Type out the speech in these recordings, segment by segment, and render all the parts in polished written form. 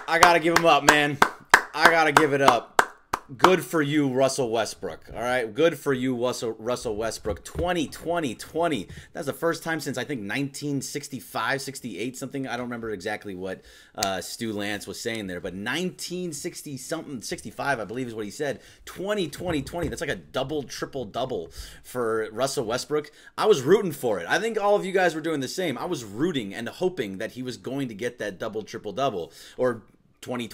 I gotta give him up, man. I gotta give it up. Good for you, Russell Westbrook. All right, good for you, Russell Westbrook. 20. That's the first time since I think 1965, 68, something. I don't remember exactly what Stu Lance was saying there, but 1960 something, 65, I believe is what he said. 20. That's like a double, triple double for Russell Westbrook. I was rooting for it. I think all of you guys were doing the same. I was rooting and hoping that he was going to get that double, triple double, or 20,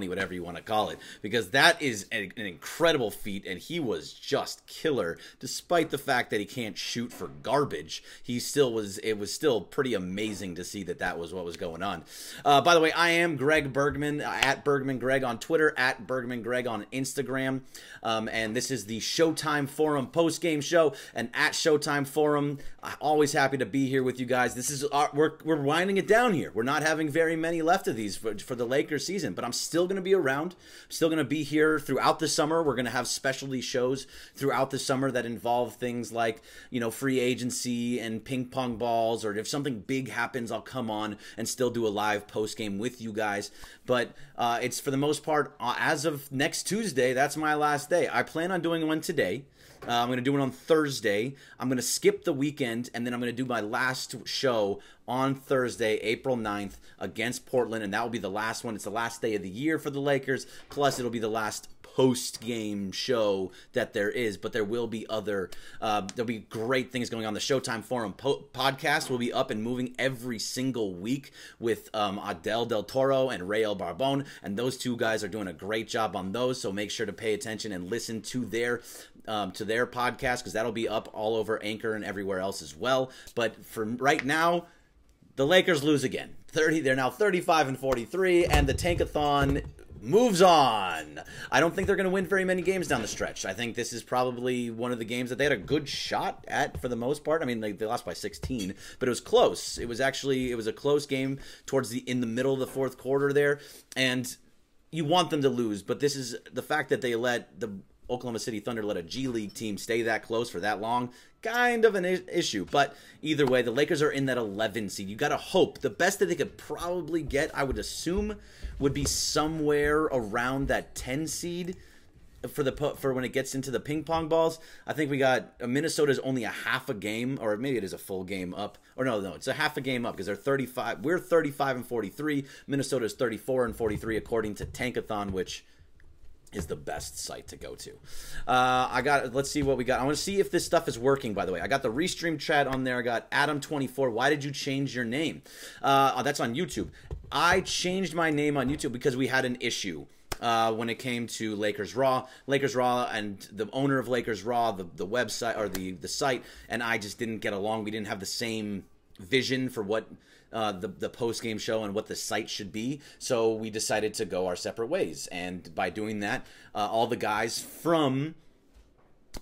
whatever you want to call it, because that is an incredible feat, and he was just killer. Despite the fact that he can't shoot for garbage, he still was. It was still pretty amazing to see that that was what was going on. By the way, I am Greg Bergman, at Bergman Greg on Twitter, at Bergman Greg on Instagram, and this is the Showtime Forum post-game show, and at Showtime Forum, always happy to be here with you guys. This is we're winding it down here. We're not having very many left of these for the Lakers season, but I'm still going to be around. I'm still going to be here throughout the summer. We're going to have specialty shows throughout the summer that involve things like, you know, free agency and ping pong balls, or if something big happens, I'll come on and still do a live post game with you guys. But it's for the most part, as of next Tuesday, that's my last day. I plan on doing one today. I'm going to do it on Thursday. I'm going to skip the weekend, and then I'm going to do my last show on Thursday, April 9th, against Portland, and that will be the last one. It's the last day of the year for the Lakers, plus it'll be the last post-game show that there is, but there will be other, there'll be great things going on. The Showtime Forum podcast will be up and moving every single week with Adele Del Toro and Rael Barbone, and those two guys are doing a great job on those, so make sure to pay attention and listen to their podcast, because that'll be up all over Anchor and everywhere else as well. But for right now, the Lakers lose again. They're now 35-43, and the Tankathon moves on. I don't think they're going to win very many games down the stretch. I think this is probably one of the games that they had a good shot at for the most part. I mean, they lost by 16, but it was close. It was a close game towards in the middle of the fourth quarter there, and you want them to lose, but this is the fact that they let the Oklahoma City Thunder let a G League team stay that close for that long, kind of an issue. But either way, the Lakers are in that 11 seed. You got to hope. The best that they could probably get, I would assume, would be somewhere around that 10 seed for when it gets into the ping pong balls. I think we got Minnesota's only a half a game, or maybe it is a full game up. Or no, it's a half a game up, because they're 35. We're 35-43. Minnesota's 34-43 according to Tankathon, which is the best site to go to. Let's see what we got. I want to see if this stuff is working, by the way. I got the Restream chat on there. I got Adam24. Why did you change your name? That's on YouTube. I changed my name on YouTube because we had an issue when it came to Lakers Raw. Lakers Raw and the owner of Lakers Raw, the website, or the site, and I just didn't get along. We didn't have the same vision for what the post-game show and what the site should be, so we decided to go our separate ways. And by doing that, all the guys from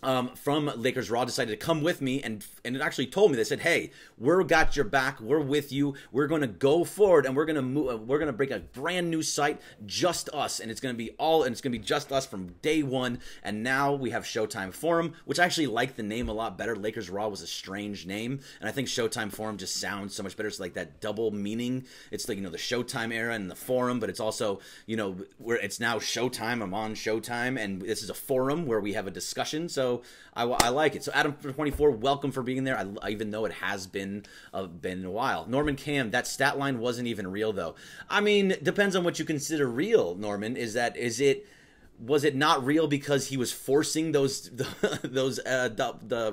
Lakers Raw decided to come with me, and it actually told me, they said, hey, we're got your back, we're with you, we're going to go forward, and we're going to break a brand new site, just us, and it's going to be just us from day one. And now we have Showtime Forum, which I actually like the name a lot better. Lakers Raw was a strange name, and I think Showtime Forum just sounds so much better. It's like that double meaning. It's like, you know, the Showtime era and the forum, but it's also, you know, where it's now Showtime. I'm on Showtime, and this is a forum where we have a discussion, so I like it. So Adam24, welcome for being there. Even though it has been a while. Norman Cam, that stat line wasn't even real though. I mean, depends on what you consider real, Norman. Was it not real because he was forcing the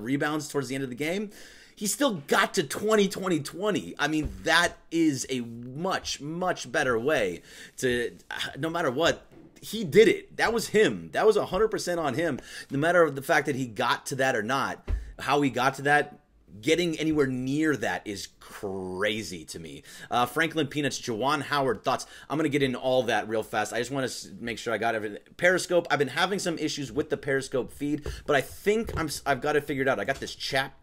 rebounds towards the end of the game? He still got to 20. I mean, that is a much, much better way to, no matter what, he did it. That was him. That was 100% on him. No matter the fact that he got to that or not, how he got to that, getting anywhere near that is crazy to me. Franklin Peanuts, Jawan Howard, thoughts. I'm going to get into all that real fast. I just want to make sure I got everything. Periscope, I've been having some issues with the Periscope feed, but I think I've got it figured out. I got this chat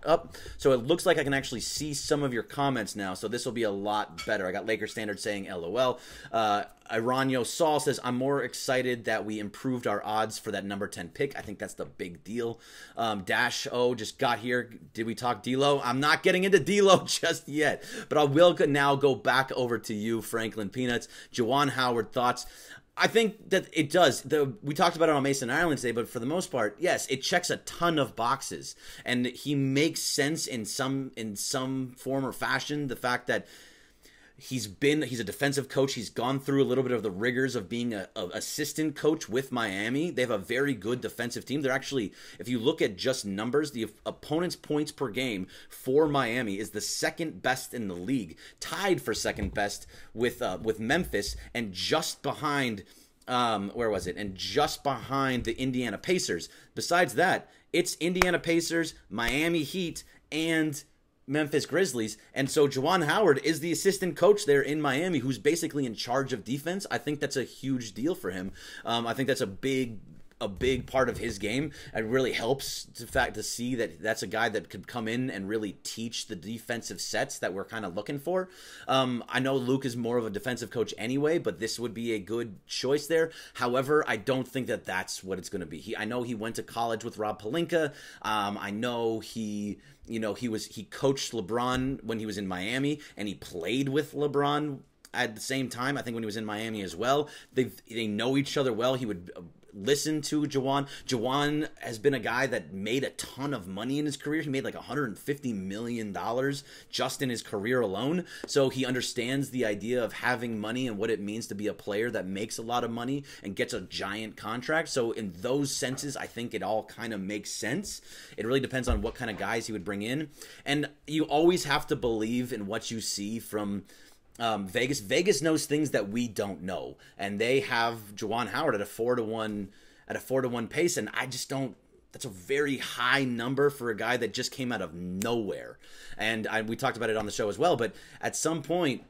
up, so it looks like I can actually see some of your comments now, so this will be a lot better. I got Laker Standard saying LOL. Iranio Saul says, I'm more excited that we improved our odds for that number 10 pick. I think that's the big deal. Dash O just got here. Did we talk D'Lo? I'm not getting into D'Lo just yet, but I will now go back over to you, Franklin Peanuts. Juwan Howard, thoughts? I think that it does. We talked about it on Mason Ireland today, but for the most part, yes, it checks a ton of boxes, and he makes sense in some form or fashion. The fact that he's a defensive coach. He's gone through a little bit of the rigors of being a assistant coach with Miami. They have a very good defensive team. They're actually, if you look at just numbers, the opponent's points per game for Miami is the second best in the league, tied for second best with Memphis, and just behind where was it? And just behind the Indiana Pacers. Besides that, it's Indiana Pacers, Miami Heat, and Memphis Grizzlies. And so Juwan Howard is the assistant coach there in Miami, who's basically in charge of defense. I think that's a huge deal for him. I think that's a big part of his game. It really helps to see that that's a guy that could come in and really teach the defensive sets that we're kind of looking for. I know Luke is more of a defensive coach anyway, but this would be a good choice there. However, I don't think that that's what it's going to be. I know he went to college with Rob Pelinka. I know he coached LeBron when he was in Miami, and he played with LeBron at the same time, I think, when he was in Miami as well. They know each other well. He would listen to Juwan. Juwan has been a guy that made a ton of money in his career. He made like $150 million just in his career alone. So he understands the idea of having money and what it means to be a player that makes a lot of money and gets a giant contract. So in those senses, I think it all kind of makes sense. It really depends on what kind of guys he would bring in. And you always have to believe in what you see from Vegas. Vegas knows things that we don't know, and they have Juwan Howard at a 4-to-1 pace, and I just don't. That's a very high number for a guy that just came out of nowhere. And we talked about it on the show as well. But at some point,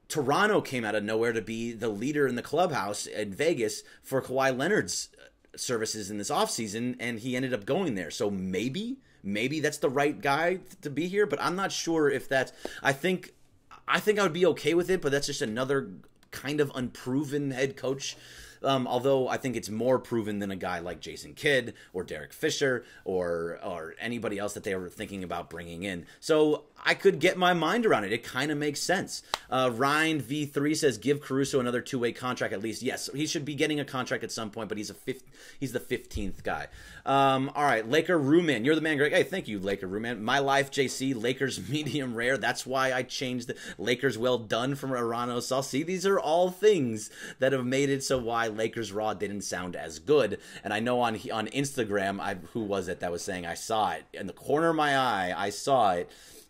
Toronto came out of nowhere to be the leader in the clubhouse in Vegas for Kawhi Leonard's services in this offseason, and he ended up going there. So maybe that's the right guy to be here, but I'm not sure if that's. I think I would be okay with it, but that's just another kind of unproven head coach. Although I think it's more proven than a guy like Jason Kidd or Derek Fisher or anybody else that they were thinking about bringing in. So I could get my mind around it. It kind of makes sense. Ryan V3 says, give Caruso another two-way contract at least. Yes, he should be getting a contract at some point, but he's the 15th guy. All right, Laker Ruman. You're the man, Greg. Hey, thank you, Laker Ruman. My Life JC, Lakers medium rare. That's why I changed the Lakers well done from Arano Sal. See, these are all things that have made it so why Lakers raw didn't sound as good. And I know on Instagram, who was it that was saying, I saw it in the corner of my eye, I saw it.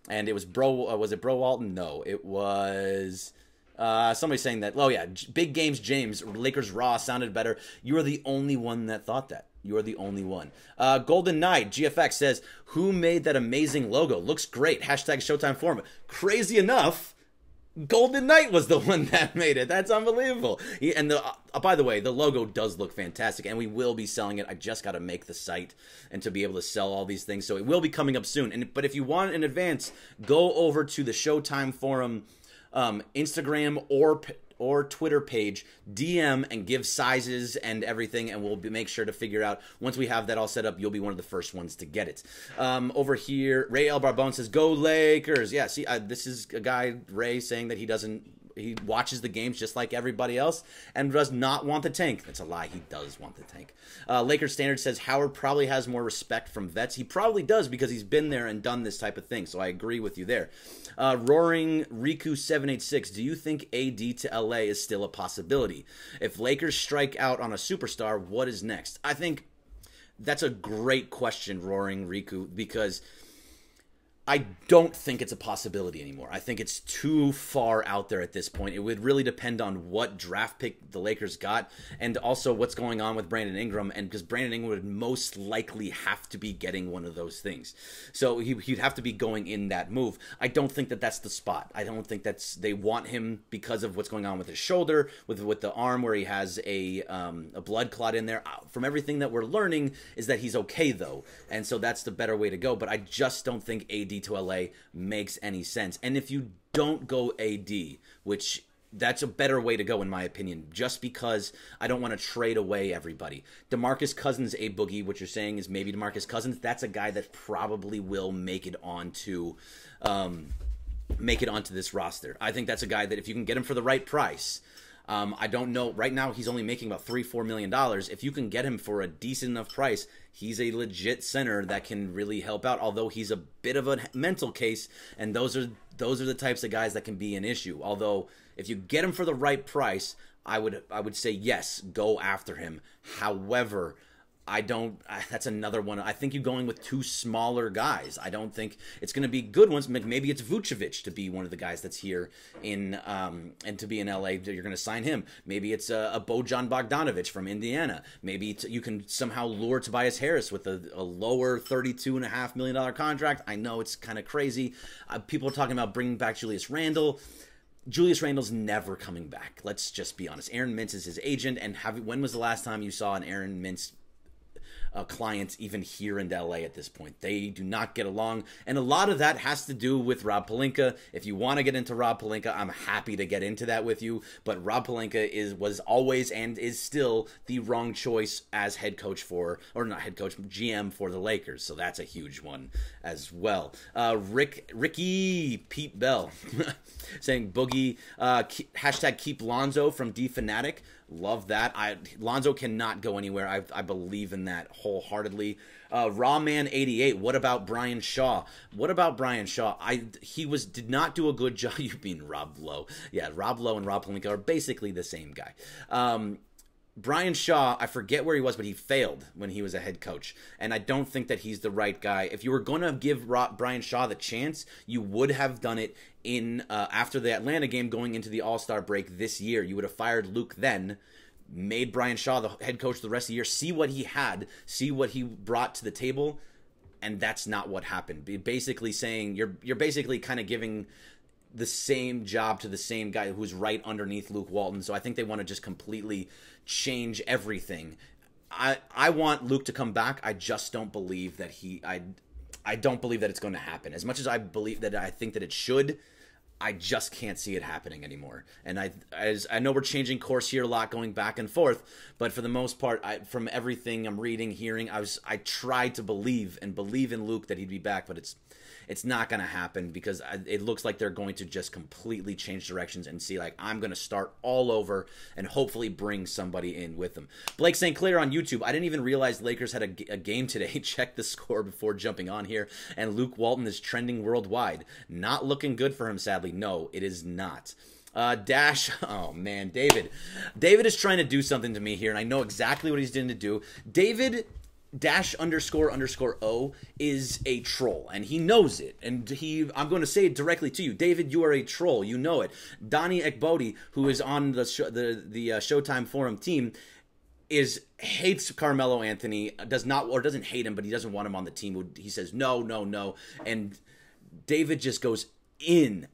And it was was it Bro Walton? No, it was somebody saying that. Oh yeah, Big Games James, Lakers Raw sounded better. You are the only one that thought that. You are the only one. Golden Knight GFX says, who made that amazing logo? Looks great. Hashtag ShowtimeForum. Crazy enough, Golden Knight was the one that made it. That's unbelievable. And by the way, the logo does look fantastic, and we will be selling it. I just got to make the site and to be able to sell all these things, so it will be coming up soon. But if you want it in advance, go over to the Showtime Forum Instagram or Twitter page, DM and give sizes and everything, and we'll make sure to figure out, once we have that all set up, you'll be one of the first ones to get it. Over here, Ray L. Barbone says, go Lakers. Yeah, see, this is a guy, Ray, saying that he watches the games just like everybody else and does not want the tank. That's a lie. He does want the tank. Lakers Standard says Howard probably has more respect from vets. He probably does because he's been there and done this type of thing. So I agree with you there. Roaring Riku 786. Do you think AD to LA is still a possibility? If Lakers strike out on a superstar, what is next? I think that's a great question, Roaring Riku, because I don't think it's a possibility anymore. I think it's too far out there at this point. It would really depend on what draft pick the Lakers got and also what's going on with Brandon Ingram, and because Brandon Ingram would most likely have to be getting one of those things. So he'd have to be going in that move. I don't think that that's the spot. I don't think they want him because of what's going on with his shoulder, with the arm where he has a blood clot in there. From everything that we're learning is that he's okay, though, and so that's the better way to go. But I just don't think AD to LA makes any sense. And if you don't go AD, which that's a better way to go, in my opinion, just because I don't want to trade away everybody. DeMarcus Cousins, a boogie, what you're saying is maybe DeMarcus Cousins. That's a guy that probably will make it onto this roster. I think that's a guy that if you can get him for the right price, I don't know. Right now, he's only making about $3-4 million. If you can get him for a decent enough price, he's a legit center that can really help out. Although he's a bit of a mental case, and those are the types of guys that can be an issue. Although if you get him for the right price, I would say yes, go after him. However, I don't. That's another one. I think you're going with two smaller guys. I don't think it's going to be good ones. Maybe it's Vucevic to be one of the guys that's here in and to be in LA. You're going to sign him. Maybe it's a Bojan Bogdanovic from Indiana. Maybe you can somehow lure Tobias Harris with a lower $32.5 million contract. I know it's kind of crazy. People are talking about bringing back Julius Randle. Julius Randle's never coming back. Let's just be honest. Aaron Mintz is his agent, and when was the last time you saw an Aaron Mintz clients even here in LA at this point? They do not get along, and a lot of that has to do with Rob Pelinka. If you want to get into Rob Pelinka, I'm happy to get into that with you, but Rob Pelinka was always and is still the wrong choice as head coach GM for the Lakers, so that's a huge one as well. Ricky Pete Bell saying Boogie, hashtag keep Lonzo from DFanatic. Love that. Lonzo cannot go anywhere. I believe in that wholeheartedly. Rawman88. What about Brian Shaw? He did not do a good job. You mean Rob Lowe? Yeah, Rob Lowe and Rob Pelinka are basically the same guy. Brian Shaw, I forget where he was, but he failed when he was a head coach. And I don't think that he's the right guy. If you were going to give Brian Shaw the chance, you would have done it in after the Atlanta game going into the All-Star break this year. You would have fired Luke then, made Brian Shaw the head coach the rest of the year, see what he had, see what he brought to the table, and that's not what happened. Basically saying you're basically kind of giving the same job to the same guy who's right underneath Luke Walton. So I think they want to just completely change everything. I want Luke to come back. I just don't believe that I don't believe that it's going to happen. As much as I believe that I think that it should, I just can't see it happening anymore. And I know we're changing course here a lot, going back and forth, but for the most part, from everything I'm reading, hearing, I tried to believe in Luke that he'd be back, but it's not going to happen because it looks like they're going to just completely change directions and see, like, I'm going to start all over and hopefully bring somebody in with them. Blake St. Clair on YouTube. I didn't even realize Lakers had a game today. Check the score before jumping on here. And Luke Walton is trending worldwide. Not looking good for him, sadly. No, it is not. Dash, oh man, David is trying to do something to me here, and I know exactly what he's doing to do. David Dash _ O is a troll, and he knows it. And I'm going to say it directly to you, David. You are a troll. You know it. Donnie Ekbodi, who is on the ShowtimeForum team, hates Carmelo Anthony. Doesn't hate him, but he doesn't want him on the team. He says no, and David just goes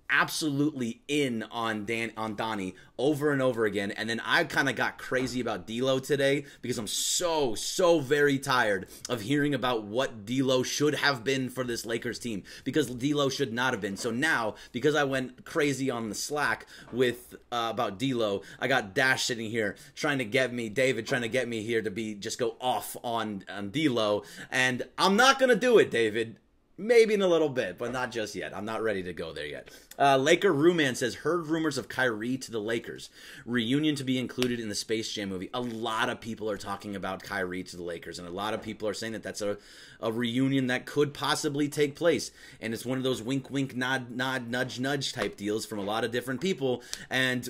absolutely in on Donnie over and over again. And then I kind of got crazy about D'Lo today because I'm so very tired of hearing about what D'Lo should have been for this Lakers team, because D'Lo should not have been. So now, because I went crazy on the Slack with about D'Lo, I got Dash sitting here trying to get me, David trying to get me here to just go off on D'Lo, and I'm not gonna do it, David. Maybe in a little bit, but not just yet. I'm not ready to go there yet. Laker Ruman says, heard rumors of Kyrie to the Lakers. Reunion to be included in the Space Jam movie. A lot of people are talking about Kyrie to the Lakers, and a lot of people are saying that that's a reunion that could possibly take place. And it's one of those wink, wink, nod, nod, nudge, nudge type deals from a lot of different people. And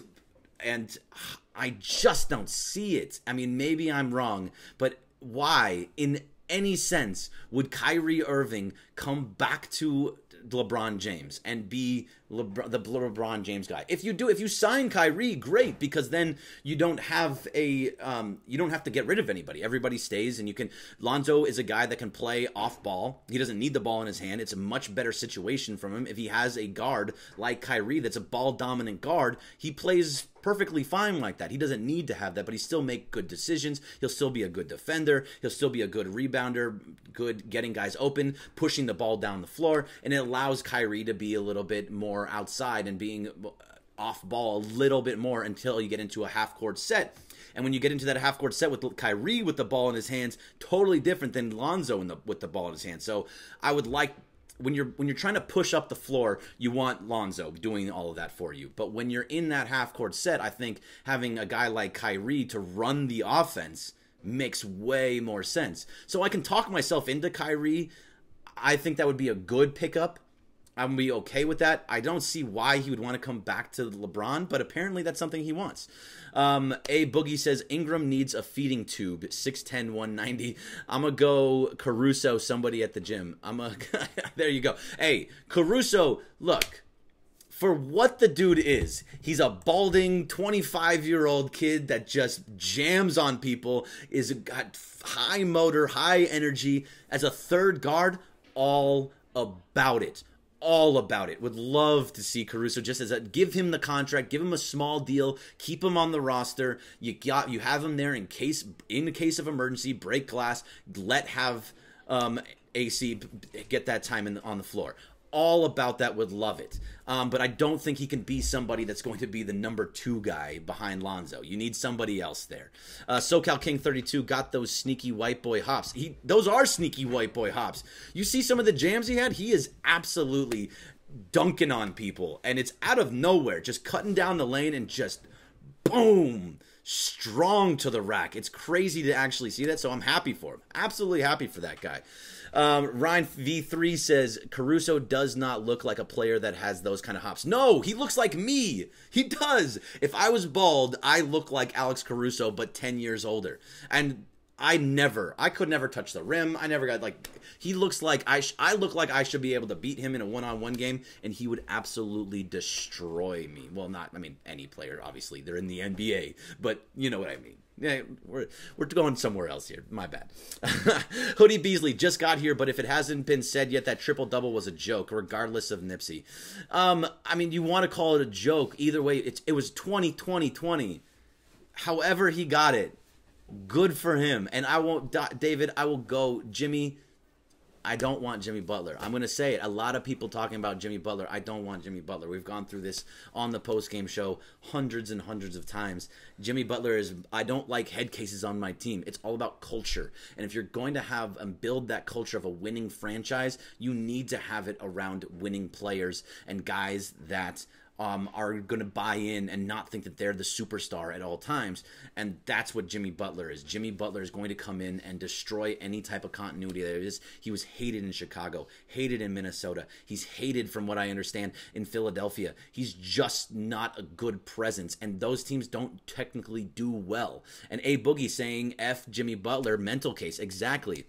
I just don't see it. I mean, maybe I'm wrong, but why, in any sense, would Kyrie Irving come back to LeBron James and be the LeBron James guy? If you sign Kyrie, great, because then you don't have to get rid of anybody. Everybody stays, and Lonzo is a guy that can play off ball. He doesn't need the ball in his hand. It's a much better situation from him if he has a guard like Kyrie that's a ball dominant guard. He plays perfectly fine like that. He doesn't need to have that, but he still make good decisions. He'll still be a good defender. He'll still be a good rebounder, good getting guys open, pushing the ball down the floor, and it allows Kyrie to be a little bit more outside and being off ball a little bit more until you get into a half-court set. And when you get into that half-court set with Kyrie with the ball in his hands, totally different than Lonzo with the ball in his hands. So I would like, when you're trying to push up the floor, you want Lonzo doing all of that for you. But when you're in that half-court set, I think having a guy like Kyrie to run the offense makes way more sense. So I can talk myself into Kyrie. I think that would be a good pickup. I'm going to be okay with that. I don't see why he would want to come back to LeBron, but apparently that's something he wants. A Boogie says, Ingram needs a feeding tube, 6'10", 190. I'm going to go Caruso, somebody at the gym. There you go. Hey, Caruso, look, for what the dude is, he's a balding 25-year-old kid that just jams on people, is got high motor, high energy. As a third guard, all about it. All about it. Would love to see Caruso just as give him the contract, give him a small deal, keep him on the roster. You have him there in case of emergency, break glass, have AC get that time on the floor. All about that, would love it. But I don't think he can be somebody that's going to be the number 2 guy behind Lonzo. You need somebody else there. SoCal King 32 got those sneaky white boy hops. Those are sneaky white boy hops. You see some of the jams he had? He is absolutely dunking on people. And it's out of nowhere. Just cutting down the lane and just boom. Strong to the rack. It's crazy to actually see that, so I'm happy for him. Absolutely happy for that guy. Ryan V3 says, Caruso does not look like a player that has those kind of hops. No, he looks like me. He does. If I was bald, I look like Alex Caruso, but 10 years older. And I could never touch the rim. I never got, like, he looks like I look like I should be able to beat him in a one-on-one game, and he would absolutely destroy me. Well, any player, obviously. They're in the NBA, but you know what I mean. Yeah, we're going somewhere else here. My bad. Hoodie Beasley just got here, but if it hasn't been said yet, that triple-double was a joke, regardless of Nipsey. You want to call it a joke. Either way, it was 20-20-20. However he got it, good for him. And I won't, David, I will go, Jimmy. I don't want Jimmy Butler. I'm going to say it. A lot of people talking about Jimmy Butler. I don't want Jimmy Butler. We've gone through this on the post-game show hundreds and hundreds of times. Jimmy Butler I don't like head cases on my team. It's all about culture. And if you're going to have and build that culture of a winning franchise, you need to have it around winning players and guys that are going to buy in and not think that they're the superstar at all times. And that's what Jimmy Butler is. Jimmy Butler is going to come in and destroy any type of continuity there is. He was hated in Chicago, hated in Minnesota. He's hated, from what I understand, in Philadelphia. He's just not a good presence, and those teams don't technically do well. And A Boogie saying, F Jimmy Butler, mental case. Exactly.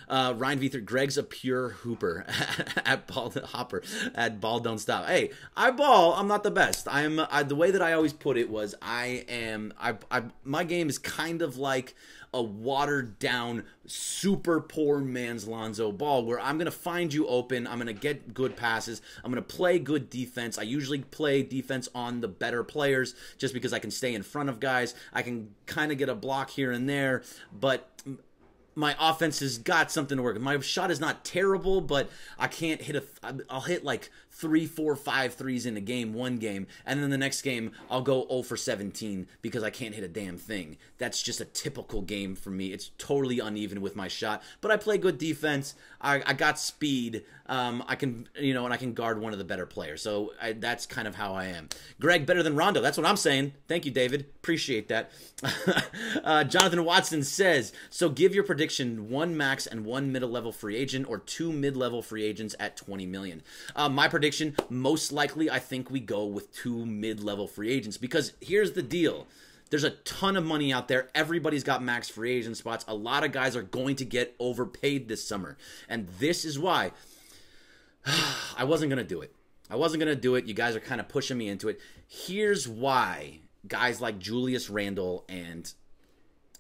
Ryan V3, Greg's a pure hooper at ball don't stop. Hey, I ball. I'm not the best. The way that I always put it was my game is kind of like a watered down, super poor man's Lonzo Ball, where I'm going to find you open. I'm going to get good passes. I'm going to play good defense. I usually play defense on the better players just because I can stay in front of guys. I can kind of get a block here and there, but my offense has got something to work. My shot is not terrible, but I can't I'll hit like 3, 4, 5 threes in a game, one game, and then the next game I'll go 0 for 17 because I can't hit a damn thing. That's just a typical game for me. It's totally uneven with my shot, but I play good defense. I got speed. I can, and I can guard one of the better players. So that's kind of how I am. Greg, better than Rondo. That's what I'm saying. Thank you, David. Appreciate that. Jonathan Watson says, so give your prediction, 1 max and 1 middle-level free agent, or 2 mid-level free agents at $20 million. My prediction, most likely, I think we go with 2 mid-level free agents, because here's the deal. There's a ton of money out there. Everybody's got max free agent spots. A lot of guys are going to get overpaid this summer. And this is why I wasn't going to do it. I wasn't going to do it. You guys are kind of pushing me into it. Here's why guys like Julius Randle and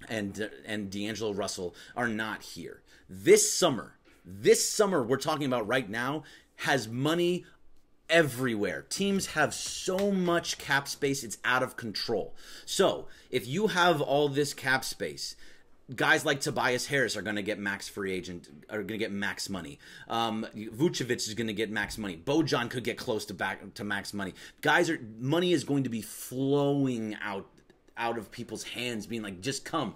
D'Angelo Russell are not here. This summer we're talking about right now has money everywhere. Teams have so much cap space, it's out of control. So if you have all this cap space, Guys like Tobias Harris are going to get max free agent, are going to get max money. Vucevic is going to get max money. Bojan could get close to max money. Money is going to be flowing out of people's hands, being like, just come.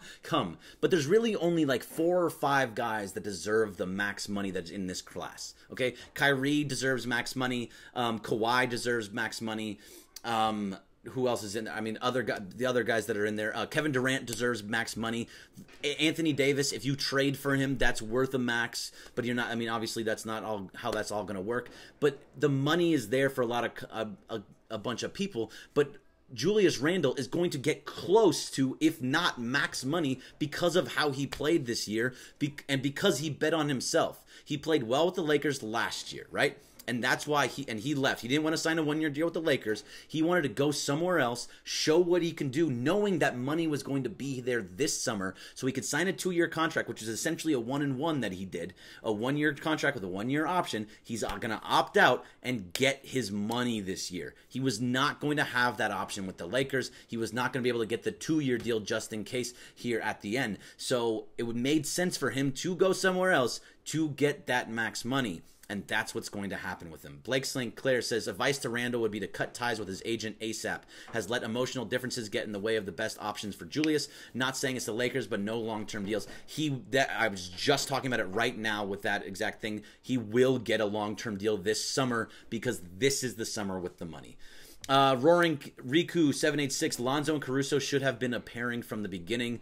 But there's really only like 4 or 5 guys that deserve the max money that's in this class. Okay, Kyrie deserves max money. Kawhi deserves max money. Who else is in there? I mean, the other guys that are in there. Kevin Durant deserves max money. Anthony Davis, if you trade for him, that's worth a max. But you're not. I mean, obviously, that's not all how that's all going to work. But the money is there for a lot of a bunch of people. But Julius Randle is going to get close to, if not max money, because of how he played this year, and because he bet on himself. He played well with the Lakers last year, right? And that's why he left. He didn't want to sign a 1-year deal with the Lakers. He wanted to go somewhere else, show what he can do, knowing that money was going to be there this summer, so he could sign a 2-year contract, which is essentially a 1-and-1 that he did, a 1-year contract with a 1-year option. He's going to opt out and get his money this year. He was not going to have that option with the Lakers. He was not going to be able to get the 2-year deal just in case here at the end. So it made sense for him to go somewhere else to get that max money. And that's what's going to happen with him. Blake St. Clair says, advice to Randall would be to cut ties with his agent ASAP. Has let emotional differences get in the way of the best options for Julius. Not saying it's the Lakers, but no long-term deals. I was just talking about it right now with that exact thing. He will get a long-term deal this summer because this is the summer with the money. Roaring Riku 786, Lonzo and Caruso should have been a pairing from the beginning.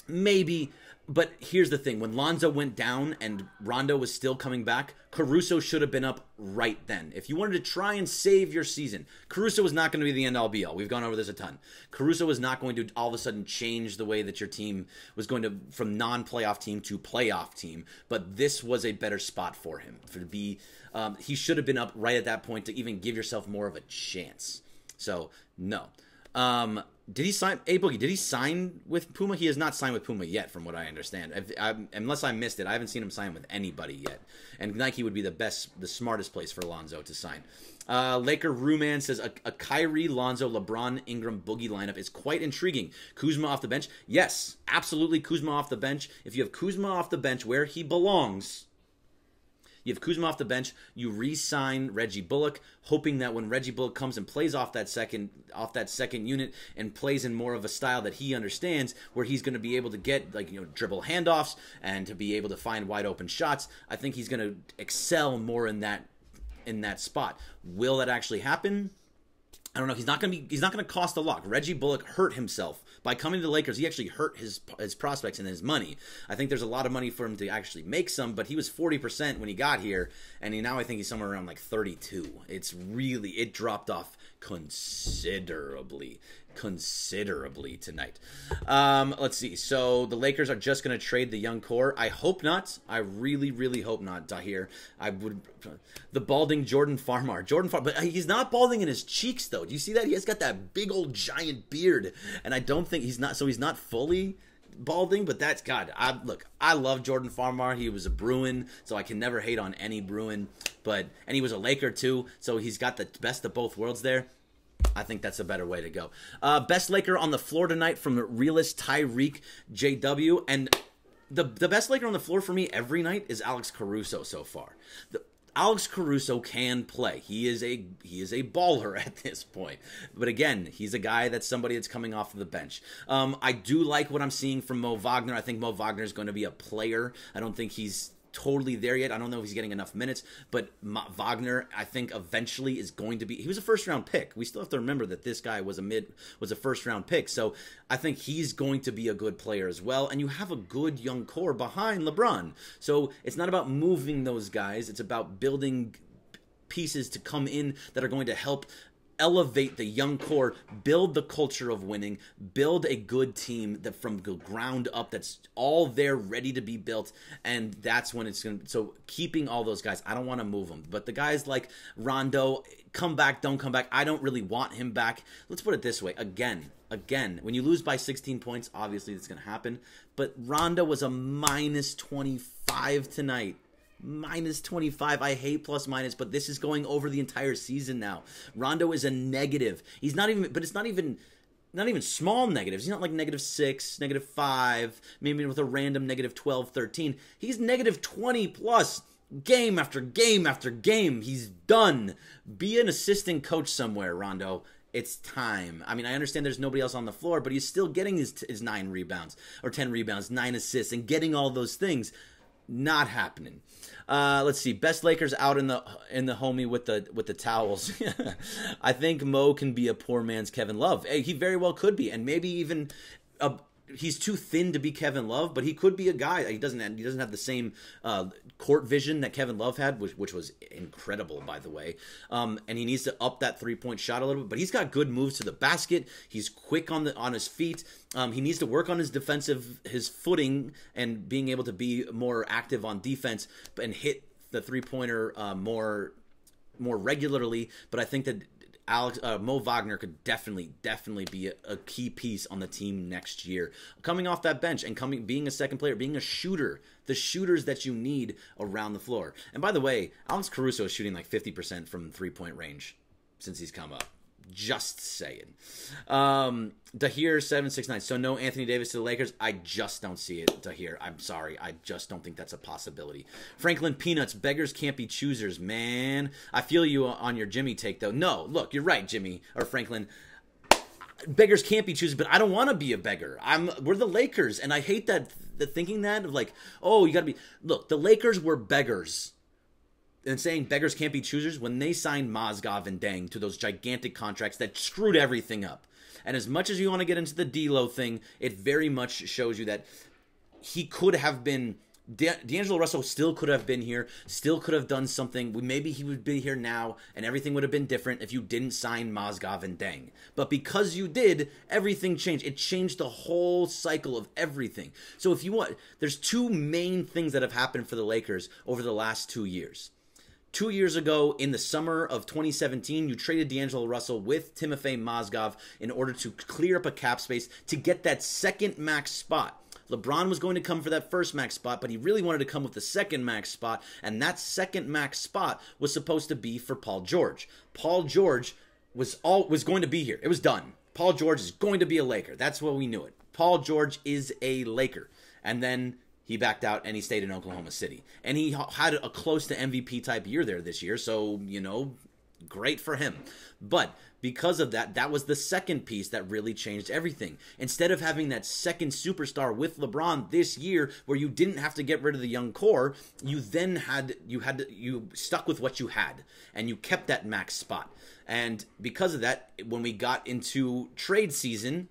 Maybe. But here's the thing. When Lonzo went down and Rondo was still coming back, Caruso should have been up right then. If you wanted to try and save your season, Caruso was not going to be the end-all be-all. We've gone over this a ton. Caruso was not going to all of a sudden change the way that your team was going to, from non-playoff team to playoff team. But this was a better spot for him. He should have been up right at that point to even give yourself more of a chance. So, no. Did he sign, Boogie, did he sign with Puma? He has not signed with Puma yet, from what I understand. Unless I missed it, I haven't seen him sign with anybody yet. And Nike would be the smartest place for Lonzo to sign. Laker Ruman says, a Kyrie, Lonzo, LeBron, Ingram, Boogie lineup is quite intriguing. Kuzma off the bench? Yes, absolutely Kuzma off the bench. If you have Kuzma off the bench where he belongs, you have Kuzma off the bench, you re-sign Reggie Bullock, hoping that when Reggie Bullock comes and plays off that second unit and plays in more of a style that he understands, where he's going to be able to get dribble handoffs and to be able to find wide open shots, I think he's going to excel more in that spot. Will that actually happen? I don't know. He's not going to cost a lot. Reggie Bullock hurt himself by coming to the Lakers. He actually hurt his prospects and his money. I think there's a lot of money for him to actually make some, but he was 40% when he got here, and now I think he's somewhere around like 32. It dropped off considerably tonight. Let's see. So the Lakers are just going to trade the young core. I hope not. I really, really hope not, Dahir. The balding Jordan Farmar. But he's not balding in his cheeks, though. Do you see that? He has got that big old giant beard, and I don't think he's not fully balding, but that's God. I love Jordan Farmar. He was a Bruin, so I can never hate on any Bruin. And he was a Laker too, so he's got the best of both worlds there. I think that's a better way to go. Best Laker on the floor tonight from the realist Tyreek JW, and the best Laker on the floor for me every night is Alex Caruso so far. Alex Caruso can play. He is a baller at this point. But again, he's a guy that's somebody that's coming off of the bench. I do like what I'm seeing from Mo Wagner. I think Mo Wagner is going to be a player. I don't think he's totally there yet. I don't know if he's getting enough minutes, but Wagner, I think eventually is going to be. He was a first-round pick. We still have to remember that this guy was a first-round pick. So I think he's going to be a good player as well. And you have a good young core behind LeBron. So it's not about moving those guys. It's about building pieces to come in that are going to help elevate the young core, build the culture of winning, build a good team that from the ground up that's all there ready to be built, and that's when it's going to. So keeping all those guys, I don't want to move them, but the guys like Rondo, come back, don't come back. I don't really want him back. Let's put it this way, again, when you lose by 16 points, obviously it's going to happen, but Rondo was a -25 tonight. -25. I hate plus minus, but this is going over the entire season now. Rondo is a negative. He's not even, but it's not even not even small negatives. He's not like -6, -5, maybe with a random -12, 13. He's -20 plus game after game after game. He's done. Be an assistant coach somewhere, Rondo. It's time. I mean, I understand there's nobody else on the floor, but he's still getting his 9 rebounds or 10 rebounds, 9 assists, and getting all those things. Not happening. Let's see. Best Lakers out in the homie with the towels. I think Mo can be a poor man's Kevin Love. Hey, he very well could be, and maybe even he's too thin to be Kevin Love, but he could be a guy. He doesn't have the same court vision that Kevin Love had, which was incredible, by the way. And he needs to up that 3-point shot a little bit, but he's got good moves to the basket. He's quick on his feet. He needs to work on his footing and being able to be more active on defense and hit the 3-pointer more regularly. But I think that Mo Wagner could definitely be a key piece on the team next year. Coming off that bench and being a second player, being a shooter, the shooters that you need around the floor. And by the way, Alex Caruso is shooting like 50% from 3-point range since he's come up. Just saying. Dahir 769. So no Anthony Davis to the Lakers. I just don't see it, Dahir. I'm sorry. I just don't think that's a possibility. Franklin Peanuts. Beggars can't be choosers, man. I feel you on your Jimmy take, though. No, look, you're right, Jimmy or Franklin. Beggars can't be choosers, but I don't want to be a beggar. We're the Lakers, and I hate that thinking that of like, oh, you got to be. Look, the Lakers were beggars. And saying beggars can't be choosers when they signed Mozgov and Deng to those gigantic contracts that screwed everything up. And as much as you want to get into the D'Lo thing, it very much shows you that he could have been. D'Angelo Russell still could have been here, still could have done something. Maybe he would be here now, and everything would have been different if you didn't sign Mozgov and Deng. But because you did, everything changed. It changed the whole cycle of everything. So if you want, there's 2 main things that have happened for the Lakers over the last 2 years. 2 years ago, in the summer of 2017, you traded D'Angelo Russell with Timofey Mozgov in order to clear up a cap space to get that second max spot. LeBron was going to come for that first max spot, but he really wanted to come with the second max spot, and that second max spot was supposed to be for Paul George. Paul George was going to be here. It was done. Paul George is going to be a Laker. That's what we knew it. Paul George is a Laker. And then he backed out and he stayed in Oklahoma City. And he had a close to MVP type year there this year. So, great for him. But because of that, that was the second piece that really changed everything. Instead of having that second superstar with LeBron this year where you didn't have to get rid of the young core, you stuck with what you had and you kept that max spot. And because of that, when we got into trade season,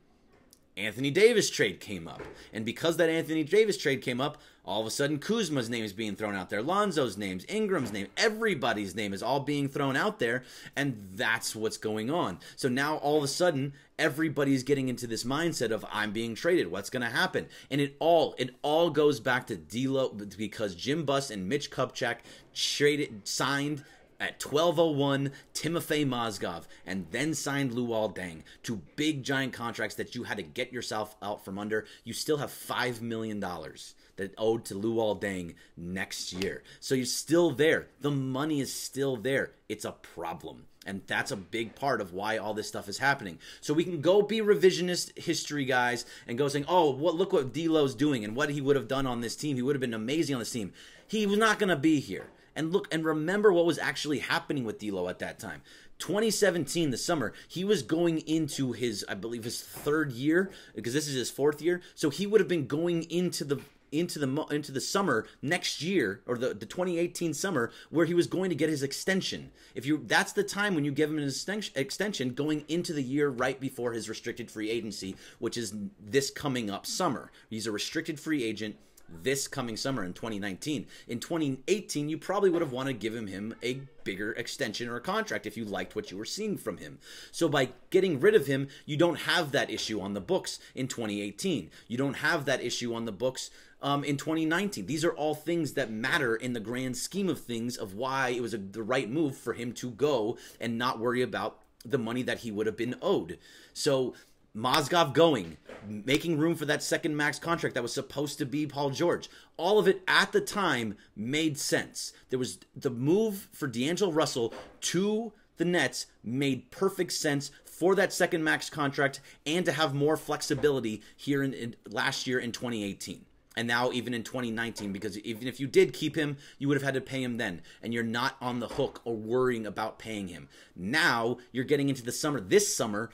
Anthony Davis trade came up. And because that Anthony Davis trade came up, all of a sudden Kuzma's name is being thrown out there. Lonzo's names, Ingram's name, everybody's name is all being thrown out there. And that's what's going on. So now all of a sudden, everybody's getting into this mindset of I'm being traded. What's going to happen? And it all goes back to D'Lo because Jim Buss and Mitch Kupchak signed at 12:01, Timofey Mozgov, and then signed Luol Deng to big, giant contracts that you had to get yourself out from under. You still have $5 million that owed to Luol Deng next year. So you're still there. The money is still there. It's a problem. And that's a big part of why all this stuff is happening. So we can go be revisionist history guys and go saying, oh, look what D'Lo's doing and what he would have done on this team. He would have been amazing on this team. He was not going to be here. And look and remember what was actually happening with D'Lo at that time. 2017, the summer, he was going into his, I believe, his 3rd year because this is his 4th year. So he would have been going into the summer next year or the 2018 summer where he was going to get his extension. That's the time when you give him an extension going into the year right before his restricted free agency, which is this coming up summer. He's a restricted free agent this coming summer in 2019. In 2018, you probably would have wanted to give him a bigger extension or a contract if you liked what you were seeing from him. So by getting rid of him, you don't have that issue on the books in 2018. You don't have that issue on the books in 2019. These are all things that matter in the grand scheme of things of why it was the right move for him to go and not worry about the money that he would have been owed. So Mozgov going, making room for that second max contract that was supposed to be Paul George. All of it at the time made sense. There was the move for D'Angelo Russell to the Nets made perfect sense for that second max contract and to have more flexibility here in last year in 2018. And now even in 2019, because even if you did keep him, you would have had to pay him then. And you're not on the hook or worrying about paying him. Now you're getting into the summer. This summer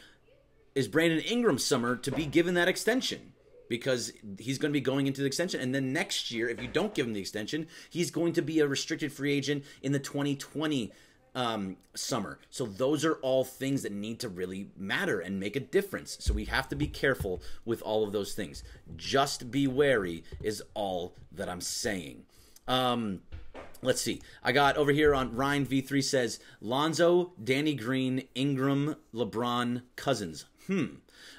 is Brandon Ingram's summer to be given that extension, because he's going to be going into the extension. And then next year, if you don't give him the extension, he's going to be a restricted free agent in the 2020 summer. So those are all things that need to really matter and make a difference. So we have to be careful with all of those things. Just be wary is all that I'm saying. Let's see. I got over here on Ryan V3 says, Lonzo, Danny Green, Ingram, LeBron, Cousins.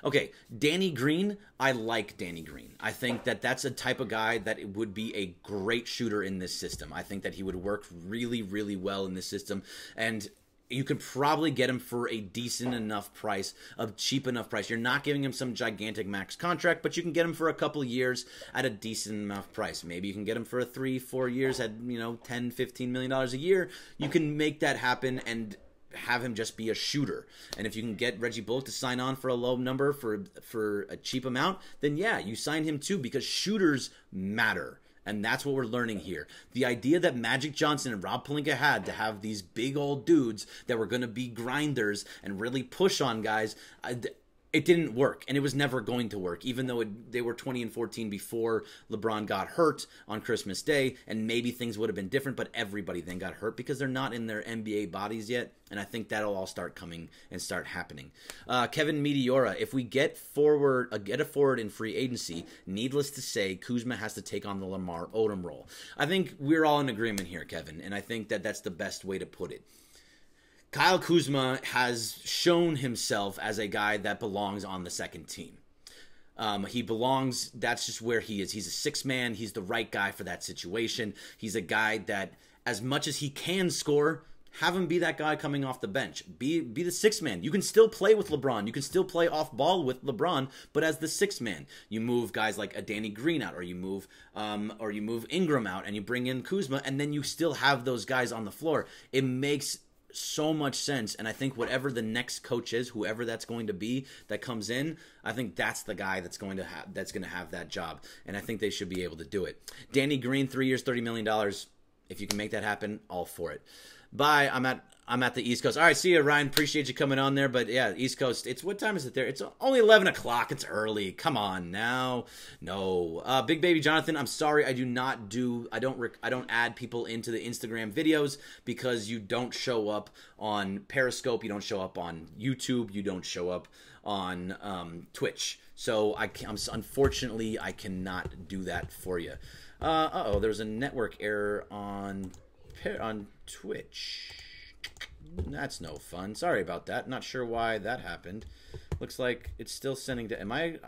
Okay, Danny Green, I like Danny Green. I think that that's a type of guy that would be a great shooter in this system. I think that he would work really, really well in this system. And you could probably get him for a decent enough price, a cheap enough price. You're not giving him some gigantic max contract, but you can get him for a couple of years at a decent enough price. Maybe you can get him for 3-4 years at, $10-15 million a year. You can make that happen and have him just be a shooter. And if you can get Reggie Bullock to sign on for a low number for a cheap amount, then yeah, you sign him too, because shooters matter. And that's what we're learning here. The idea that Magic Johnson and Rob Pelinka had to have these big old dudes that were going to be grinders and really push on guys, it didn't work, and it was never going to work, even though they were 20-14 before LeBron got hurt on Christmas Day, and maybe things would have been different, but everybody then got hurt because they're not in their NBA bodies yet, and I think that'll all start coming and start happening. Kevin Meteora, if we get a forward in free agency, needless to say, Kuzma has to take on the Lamar Odom role. I think we're all in agreement here, Kevin, and I think that that's the best way to put it. Kyle Kuzma has shown himself as a guy that belongs on the second team. He belongs, that's just where he is. He's a sixth man. He's the right guy for that situation. He's a guy that, as much as he can score, have him be that guy coming off the bench. Be the sixth man. You can still play with LeBron. You can still play off ball with LeBron, but as the sixth man, you move guys like a Danny Green out, or you move Ingram out, and you bring in Kuzma, and then you still have those guys on the floor. It makes so much sense, and I think whatever the next coach is, whoever that's going to be that comes in, I think that's the guy that's going to have that job, and I think they should be able to do it. Danny Green, 3 years, $30 million. If you can make that happen, all for it. Bye. I'm at the East Coast. All right, see you, Ryan. Appreciate you coming on there. But yeah, East Coast. What time is it there? It's only 11 o'clock. It's early. Come on now. No. Big Baby Jonathan, I'm sorry. I don't add people into the Instagram videos because you don't show up on Periscope. You don't show up on YouTube. You don't show up on Twitch. So unfortunately, I cannot do that for you. There's a network error on Twitch. That's no fun. Sorry about that. Not sure why that happened. Looks like it's still sending to... I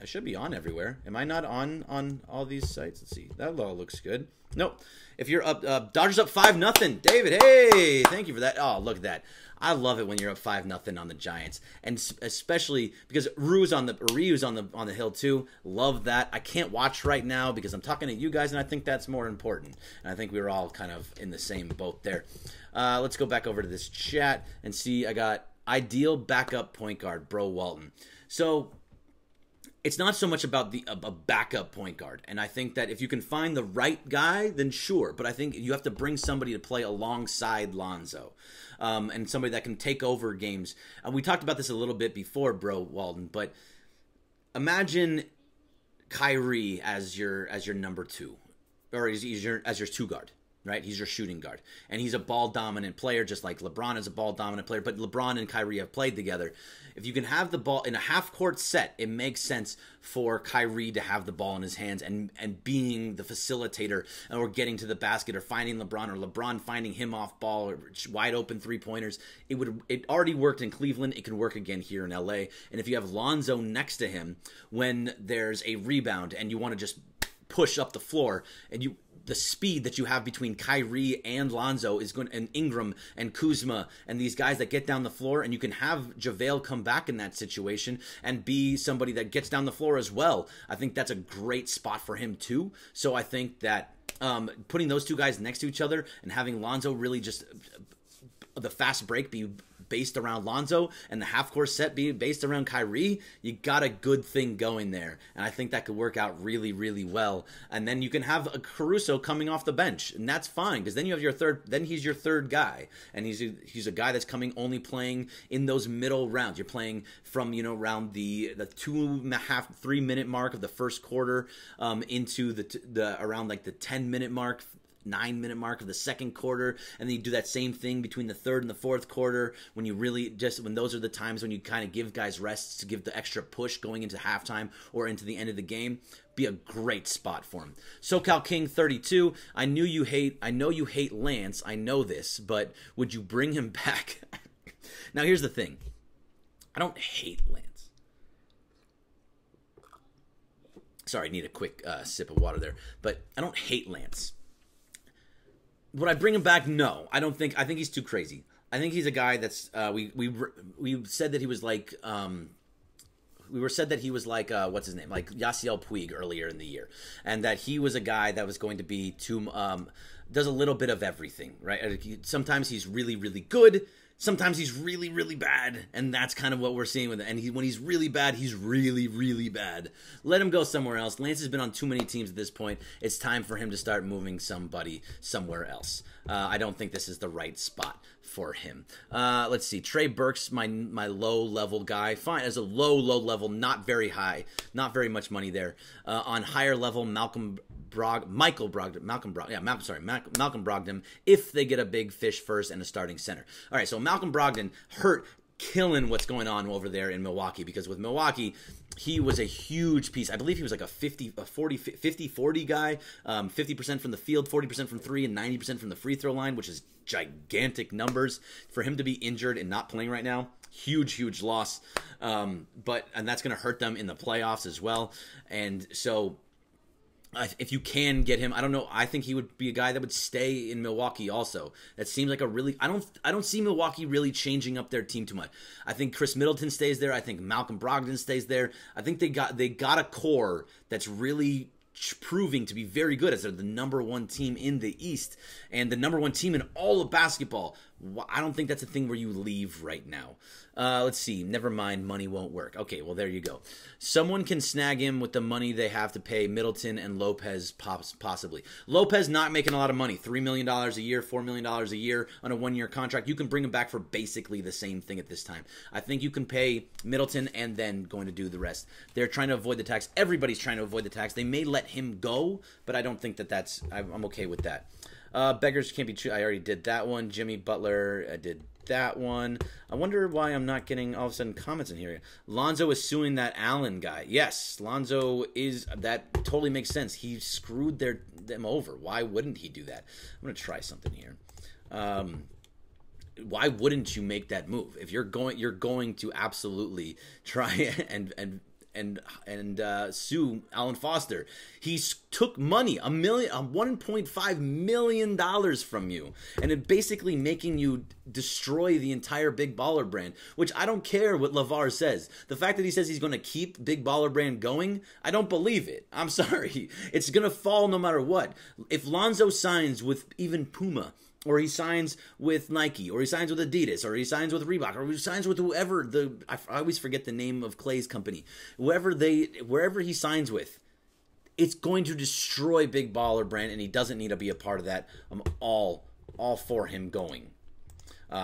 should be on everywhere. Am I not on all these sites? Let's see. That all looks good. Nope. If you're up... Dodgers up 5-0. David, hey! Thank you for that. Oh, look at that. I love it when you're up 5-0 on the Giants, and especially because Ryu's on the hill too. Love that. I can't watch right now because I'm talking to you guys, and I think that's more important. And I think we were all kind of in the same boat there. Let's go back over to this chat and see. I got ideal backup point guard, Bro Walton. So it's not so much about a backup point guard. And I think that if you can find the right guy, then sure. But I think you have to bring somebody to play alongside Lonzo. And somebody that can take over games. And we talked about this a little bit before, Bro Walton. But imagine Kyrie as your number two. Or as your two guard. Right? He's your shooting guard. And he's a ball-dominant player, just like LeBron is a ball-dominant player. But LeBron and Kyrie have played together. If you can have the ball in a half-court set, it makes sense for Kyrie to have the ball in his hands and being the facilitator, or getting to the basket, or finding LeBron, or LeBron finding him off ball, or wide-open three-pointers. It already worked in Cleveland. It can work again here in LA. And if you have Lonzo next to him when there's a rebound and you want to just push up the floor, and the speed that you have between Kyrie and Lonzo and Ingram and Kuzma and these guys that get down the floor, and you can have JaVale come back in that situation and be somebody that gets down the floor as well. I think that's a great spot for him too. So I think that putting those two guys next to each other and having Lonzo really just the fast break be based around Lonzo and the half-court set be based around Kyrie, you got a good thing going there. And I think that could work out really, really well. And then you can have a Caruso coming off the bench, and that's fine because then you have your third. Then he's your third guy, and he's a guy that's only playing in those middle rounds. You're playing from around the 2.5, 3 minute mark of the first quarter into the around like the 10-minute mark. 9-minute mark of the second quarter, and then you do that same thing between the third and the fourth quarter when those are the times when you kind of give guys rests to give the extra push going into halftime or into the end of the game. Be a great spot for him. SoCal King 32. I know you hate Lance. I know this, but would you bring him back? Now here's the thing. I don't hate Lance. Sorry, I need a quick sip of water there. But I don't hate Lance. Would I bring him back? No, I don't think. I think he's too crazy. I think he's a guy that's we said that he was like what's his name, like Yasiel Puig earlier in the year, and that he was a guy that was going to be too does a little bit of everything, right? Sometimes he's really, really good. Sometimes he's really, really bad, and that's kind of what we're seeing with it. And when he's really bad, he's really, really bad. Let him go somewhere else. Lance has been on too many teams at this point. It's time for him to start moving somebody somewhere else. I don't think this is the right spot for him. Let's see. Trey Burke's my low-level guy. Fine, as a low level, not very high. Not very much money there. On higher level, Malcolm Brogdon, if they get a big fish first and a starting center. All right, so Malcolm Brogdon killing what's going on over there in Milwaukee, because with Milwaukee, he was a huge piece. I believe he was like a 50-40 guy, 50% from the field, 40% from three, and 90% from the free throw line, which is gigantic numbers. For him to be injured and not playing right now, huge loss. And that's going to hurt them in the playoffs as well. And so if you can get him, I don't know. I think he would be a guy that would stay in Milwaukee also. That seems like a really... I don't see Milwaukee really changing up their team too much. I think Chris Middleton stays there. I think Malcolm Brogdon stays there. I think they got a core that's really proving to be very good, as they're the number one team in the East and the number one team in all of basketball. I don't think that's a thing where you leave right now. Let's see. Never mind. Money won't work. Okay, well, there you go. Someone can snag him with the money they have to pay Middleton and Lopez possibly. Lopez not making a lot of money. $3 million a year, $4 million a year on a one-year contract. You can bring him back for basically the same thing at this time. I think you can pay Middleton and then going to do the rest. They're trying to avoid the tax. Everybody's trying to avoid the tax. They may let him go, but I don't think I'm okay with that. Beggars can't be true. I already did that one. Jimmy Butler, I did that one. I wonder why I'm not getting all of a sudden comments in here. Lonzo is suing that Allen guy. Yes, Lonzo is. That totally makes sense. He screwed them over. Why wouldn't he do that? I'm going to try something here. Why wouldn't you make that move? If you're going to absolutely try and sue Alan Foster. He took money, $1.5 million from you, and it basically making you destroy the entire Big Baller brand, which I don't care what LeVar says. The fact that he says he's going to keep Big Baller brand going, I don't believe it. I'm sorry. It's going to fall no matter what. If Lonzo signs with even Puma, or he signs with Nike, or he signs with Adidas, or he signs with Reebok, or he signs with whoever I always forget the name of Clay's company. Wherever he signs with, it's going to destroy Big Baller brand, and he doesn't need to be a part of that. I'm all for him going.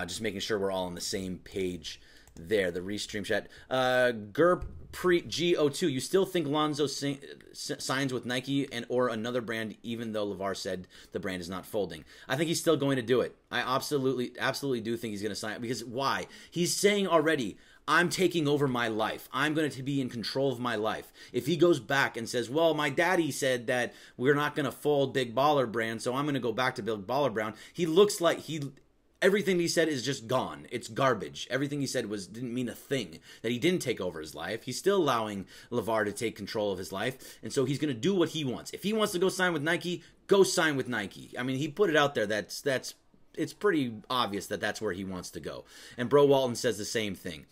Just making sure we're all on the same page there. The restream chat. Go2, you still think Lonzo signs with Nike or another brand, even though LeVar said the brand is not folding? I think he's still going to do it. I absolutely do think he's going to sign, because why? He's saying already, I'm taking over my life. I'm going to be in control of my life. If he goes back and says, well, my daddy said that we're not going to fold Big Baller brand, so I'm going to go back to Big Baller brand, he looks like everything he said is just gone. It's garbage. Everything he said didn't mean a thing. That he didn't take over his life. He's still allowing LeVar to take control of his life. And so he's going to do what he wants. If he wants to go sign with Nike, go sign with Nike. I mean, he put it out there. That's it's pretty obvious that that's where he wants to go. And Bro Walton says the same thing.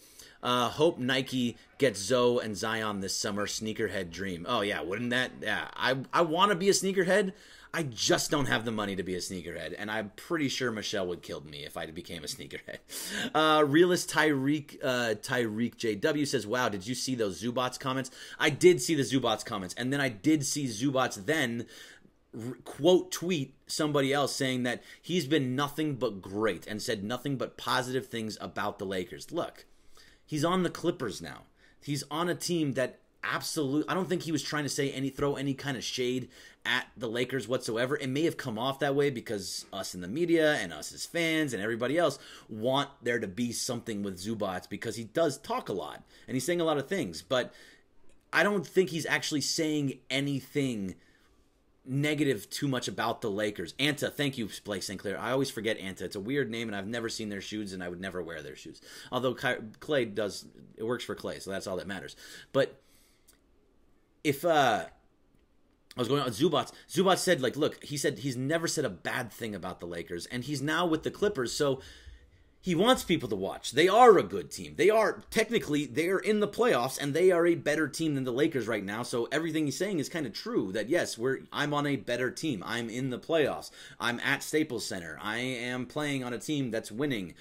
Hope Nike gets Zoe and Zion this summer. Sneakerhead dream. Oh, yeah, wouldn't that? Yeah, I want to be a sneakerhead. I just don't have the money to be a sneakerhead, and I'm pretty sure Michelle would kill me if I became a sneakerhead. Realist Tyreek JW says, wow, did you see those Zubats comments? I did see the Zubats comments, and then I did see Zubats then quote tweet somebody else saying that he's been nothing but great and said nothing but positive things about the Lakers. Look, he's on the Clippers now. He's on a team that I don't think he was trying to throw any kind of shade at the Lakers whatsoever. It may have come off that way because us in the media and us as fans and everybody else want there to be something with Zubats because he does talk a lot and he's saying a lot of things, but I don't think he's actually saying anything negative too much about the Lakers. Anta, thank you, Blake St. Clair. I always forget Anta. It's a weird name, and I've never seen their shoes, and I would never wear their shoes. Although Clay does, it works for Clay, so that's all that matters. But if I was going on Zubats, Zubats said, like, look, he said he's never said a bad thing about the Lakers, and he's now with the Clippers, so he wants people to watch. They are a good team. They are in the playoffs, and they are a better team than the Lakers right now. So everything he's saying is kind of true. That yes, I'm on a better team. I'm in the playoffs. I'm at Staples Center. I am playing on a team that's winning.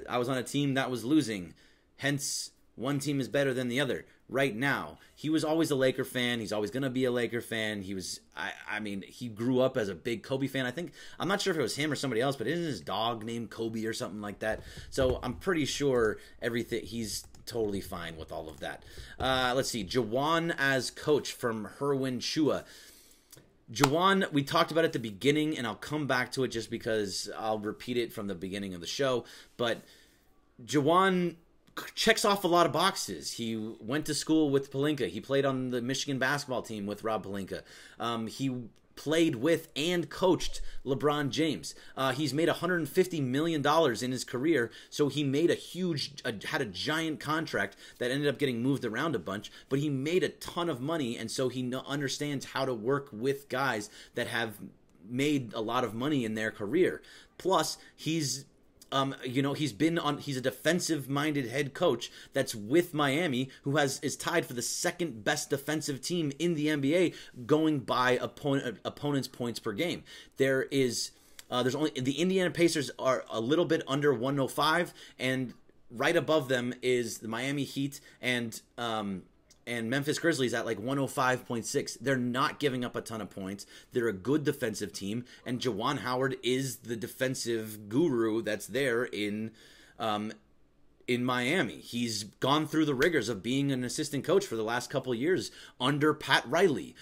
I was on a team that was losing. Hence, one team is better than the other right now. He was always a Laker fan. He's always going to be a Laker fan. He was, I mean, he grew up as a big Kobe fan. I'm not sure if it was him or somebody else, but isn't his dog named Kobe or something like that? So I'm pretty sure he's totally fine with all of that. Let's see. Jawan as coach from Herwin Shua. Jawan, we talked about it at the beginning, and I'll come back to it just because I'll repeat it from the beginning of the show. But Jawan checks off a lot of boxes. He went to school with Pelinka. He played on the Michigan basketball team with Rob Pelinka. He played with and coached LeBron James. He's made $150 million in his career, so he made had a giant contract that ended up getting moved around a bunch, but he made a ton of money, and so he understands how to work with guys that have made a lot of money in their career. Plus, he's a defensive-minded head coach that's with Miami, who is tied for the second best defensive team in the NBA, going by opponents' points per game. There's only the Indiana Pacers are a little bit under 105, and right above them is the Miami Heat and Memphis Grizzlies at like 105.6. They're not giving up a ton of points. They're a good defensive team, and Jawan Howard is the defensive guru that's there in Miami. He's gone through the rigors of being an assistant coach for the last couple of years under Pat Riley,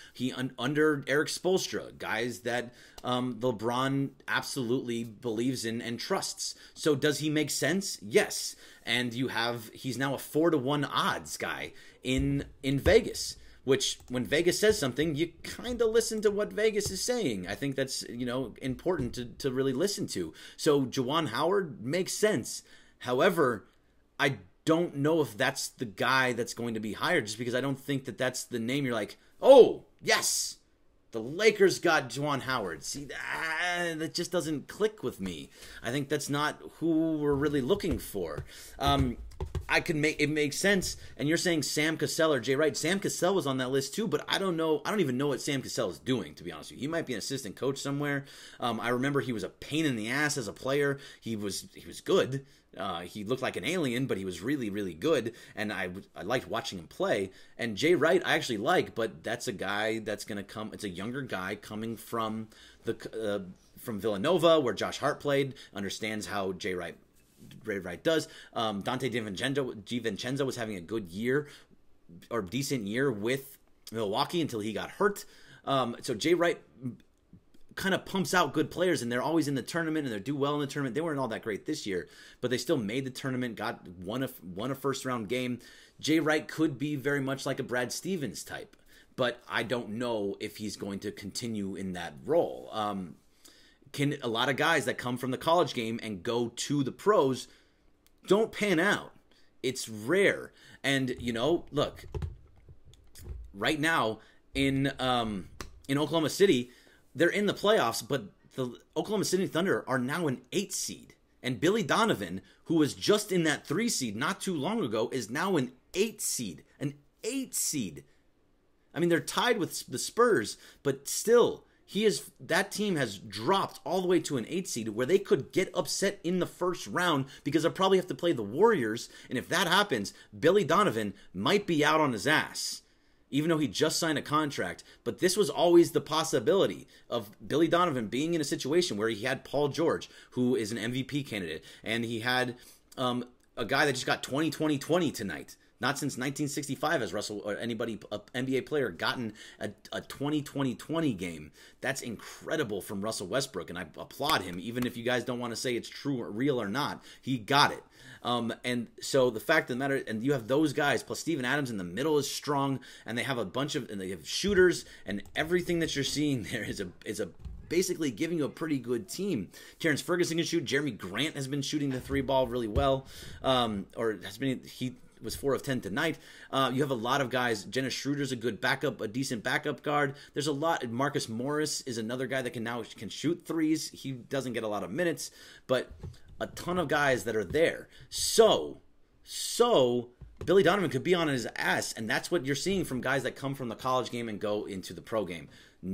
under Eric Spoelstra, guys that LeBron absolutely believes in and trusts. So does he make sense? Yes. And he's now a 4-1 odds guy in Vegas, which when Vegas says something, you kind of listen to what Vegas is saying. I think that's, important to really listen to. So Jawan Howard makes sense. However, I don't know if that's the guy that's going to be hired, just because I don't think that that's the name you're like, oh, yes, the Lakers got Jawan Howard. See, that just doesn't click with me. I think that's not who we're really looking for. It makes sense. And you're saying Sam Cassell or Jay Wright. Sam Cassell was on that list too, but I don't know. I don't even know what Sam Cassell is doing, to be honest with you. He might be an assistant coach somewhere. I remember he was a pain in the ass as a player. He was good. He looked like an alien, but he was really, really good, and I liked watching him play. And Jay Wright, I actually like, but that's a guy that's going to come. It's a younger guy coming from from Villanova, where Josh Hart played, understands how Jay Wright does. Dante DiVincenzo was having a good year or decent year with Milwaukee until he got hurt. So Jay Wright kind of pumps out good players, and they're always in the tournament, and they do well in the tournament. They weren't all that great this year, but they still made the tournament, won a first-round game. Jay Wright could be very much like a Brad Stevens type, but I don't know if he's going to continue in that role. A lot of guys that come from the college game and go to the pros don't pan out. It's rare. And, look, right now in Oklahoma City, they're in the playoffs, but the Oklahoma City Thunder are now an 8 seed. And Billy Donovan, who was just in that 3 seed not too long ago, is now an 8 seed. An 8 seed. I mean, they're tied with the Spurs, but still, that team has dropped all the way to an 8 seed where they could get upset in the first round because they'll probably have to play the Warriors. And if that happens, Billy Donovan might be out on his ass, even though he just signed a contract. But this was always the possibility of Billy Donovan being in a situation where he had Paul George, who is an MVP candidate, and he had a guy that just got 20-20-20 tonight. Not since 1965 has Russell or anybody, an NBA player, gotten a 20-20-20 game. That's incredible from Russell Westbrook, and I applaud him, even if you guys don't want to say it's true or real or not. He got it. And so the fact of the matter, and you have those guys, plus Steven Adams in the middle is strong, and they have a bunch of, and they have shooters, and everything that you're seeing there is a basically giving you a pretty good team. Terrence Ferguson can shoot. Jeremy Grant has been shooting the 3 ball really well, he was 4 of 10 tonight. You have a lot of guys. Dennis Schroeder's a good backup, a decent backup guard. There's a lot. Marcus Morris is another guy that can shoot threes. He doesn't get a lot of minutes, but a ton of guys that are there. So Billy Donovan could be on his ass, and that's what you're seeing from guys that come from the college game and go into the pro game.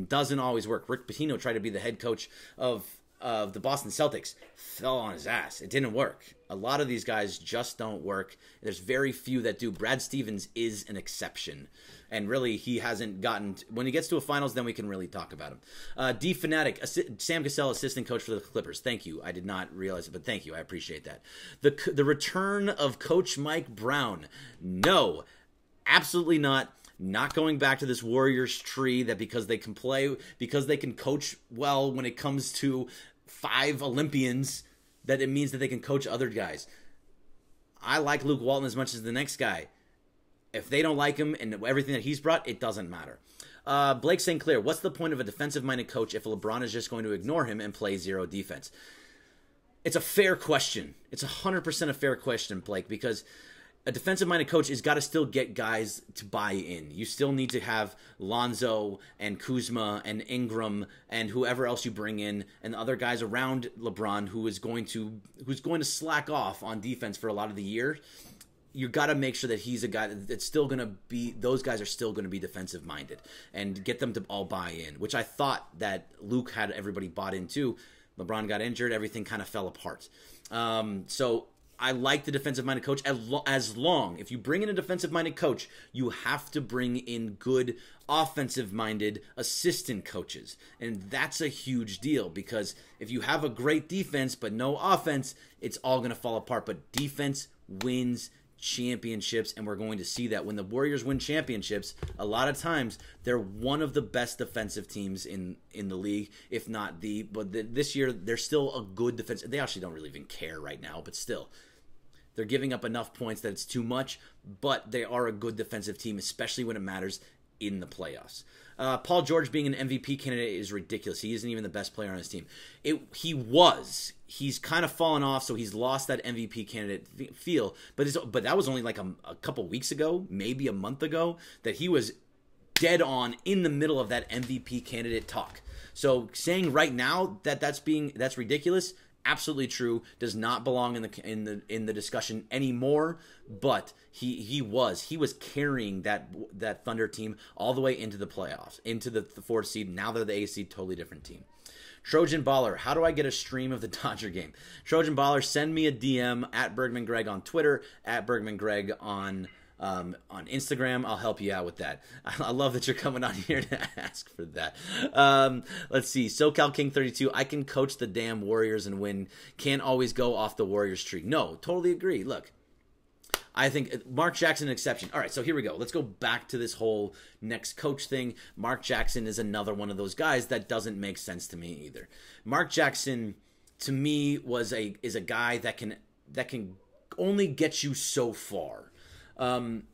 Doesn't always work. Rick Pitino tried to be the head coach of the Boston Celtics, fell on his ass. It didn't work. A lot of these guys just don't work. There's very few that do. Brad Stevens is an exception. And really, he hasn't gotten... When he gets to a finals, then we can really talk about him. D Fanatic, Sam Cassell, assistant coach for the Clippers. Thank you. I did not realize it, but thank you. I appreciate that. The return of Coach Mike Brown. No, absolutely not. Not going back to this Warriors tree that because they can coach well when it comes to 5 Olympians, that it means that they can coach other guys. I like Luke Walton as much as the next guy. If they don't like him and everything that he's brought, it doesn't matter. Blake St. Clair, what's the point of a defensive-minded coach if LeBron is just going to ignore him and play zero defense? It's a fair question. It's 100% a fair question, Blake, because a defensive-minded coach has got to still get guys to buy in. You still need to have Lonzo and Kuzma and Ingram and whoever else you bring in and the other guys around LeBron who's going to slack off on defense for a lot of the year. You got to make sure that he's a guy that's still going to be, those guys are still going to be defensive-minded and get them to all buy in, which I thought that Luke had everybody bought into. LeBron got injured. Everything kind of fell apart. So I like the defensive-minded coach as long. If you bring in a defensive-minded coach, you have to bring in good offensive-minded assistant coaches. And that's a huge deal because if you have a great defense but no offense, it's all going to fall apart. But defense wins championships, and we're going to see that when the Warriors win championships, a lot of times they're one of the best defensive teams in the league, if not this year they're still a good defense. They actually don't really even care right now, but still they're giving up enough points that it's too much, but they are a good defensive team, especially when it matters in the playoffs. Paul George being an MVP candidate is ridiculous. He isn't even the best player on his team. He's kind of fallen off, so he's lost that MVP candidate feel. But that was only like a couple weeks ago, maybe a month ago, that he was dead on in the middle of that MVP candidate talk. So saying right now that that's ridiculous, absolutely true, does not belong in the discussion anymore. But he was carrying that Thunder team all the way into the playoffs, into the 4th seed. Now they're the 8th seed, totally different team. Trojan Baller, how do I get a stream of the Dodger game? Trojan Baller, send me a DM at Bergman Greg on Twitter, at Bergman Greg on Instagram. I'll help you out with that. I love that you're coming on here to ask for that. Let's see. SoCal King 32. I can coach the damn Warriors and win. Can't always go off the Warriors tree. No, totally agree. Look, I think Mark Jackson an exception. All right, so here we go. Let's go back to this whole next coach thing. Mark Jackson is another one of those guys that doesn't make sense to me either. Mark Jackson, to me, is a guy that can only get you so far. Maybe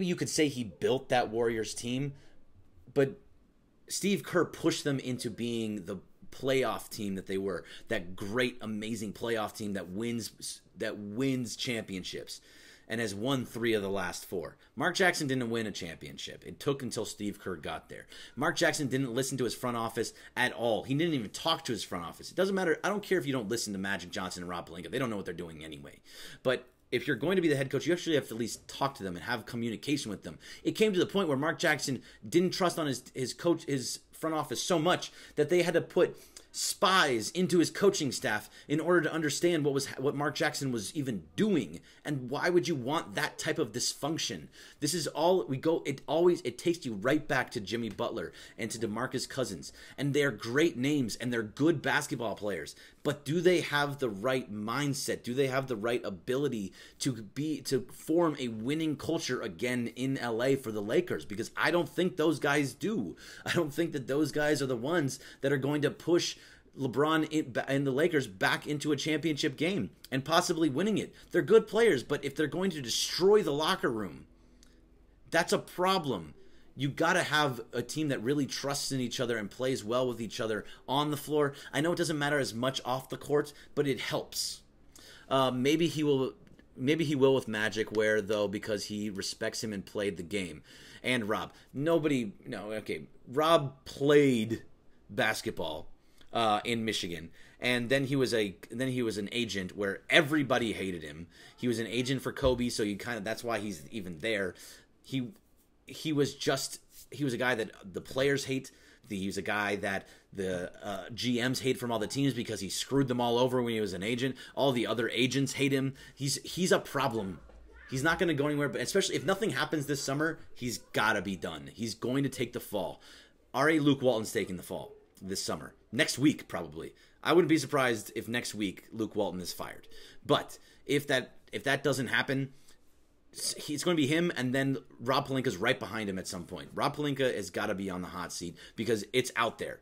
you could say he built that Warriors team, but Steve Kerr pushed them into being the playoff team that they were, that great, amazing playoff team that wins championships. and has won 3 of the last 4. Mark Jackson didn't win a championship. It took until Steve Kerr got there. Mark Jackson didn't listen to his front office at all. He didn't even talk to his front office. It doesn't matter. I don't care if you don't listen to Magic Johnson and Rob Pelinka. They don't know what they're doing anyway. But if you're going to be the head coach, you actually have to at least talk to them and have communication with them. It came to the point where Mark Jackson didn't trust on his front office so much that they had to put spies into his coaching staff in order to understand what Mark Jackson was even doing. And why would you want that type of dysfunction? This is all it takes you right back to Jimmy Butler and to DeMarcus Cousins. And they're great names and they're good basketball players. But do they have the right mindset? Do they have the right ability to form a winning culture again in LA for the Lakers? Because I don't think those guys do. I don't think that those guys are the ones that are going to push LeBron and the Lakers back into a championship game and possibly winning it. They're good players, but if they're going to destroy the locker room, that's a problem. You got to have a team that really trusts in each other and plays well with each other on the floor. I know it doesn't matter as much off the court, but it helps. Maybe he will with Magic, where though, because he respects him and played the game. And Rob, Rob played basketball in Michigan, and then he was an agent where everybody hated him. He was an agent for Kobe, so that's why he's even there. He was a guy that the players hate. He was a guy that the GMs hate from all the teams because he screwed them all over when he was an agent. All the other agents hate him. He's a problem. He's not going to go anywhere, but especially if nothing happens this summer, he's got to be done. He's going to take the fall. Luke Walton's taking the fall this summer. Next week, probably. I wouldn't be surprised if next week Luke Walton is fired. But if that doesn't happen, it's going to be him, and then Rob Pelinka's right behind him at some point. Rob Pelinka has got to be on the hot seat because it's out there.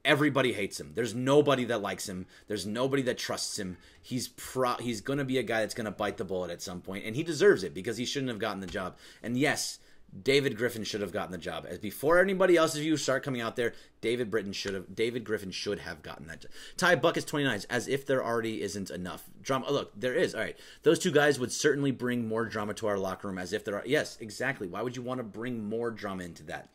Everybody hates him. There's nobody that likes him. There's nobody that trusts him. He's going to be a guy that's going to bite the bullet at some point, and he deserves it because he shouldn't have gotten the job. And yes, David Griffin should have gotten the job. As before anybody else of you start coming out there, David Griffin should have gotten that job. Ty Buckets 29, as if there already isn't enough drama. Oh, look, there is. All right, those two guys would certainly bring more drama to our locker room. As if there are. Yes, exactly. Why would you want to bring more drama into that?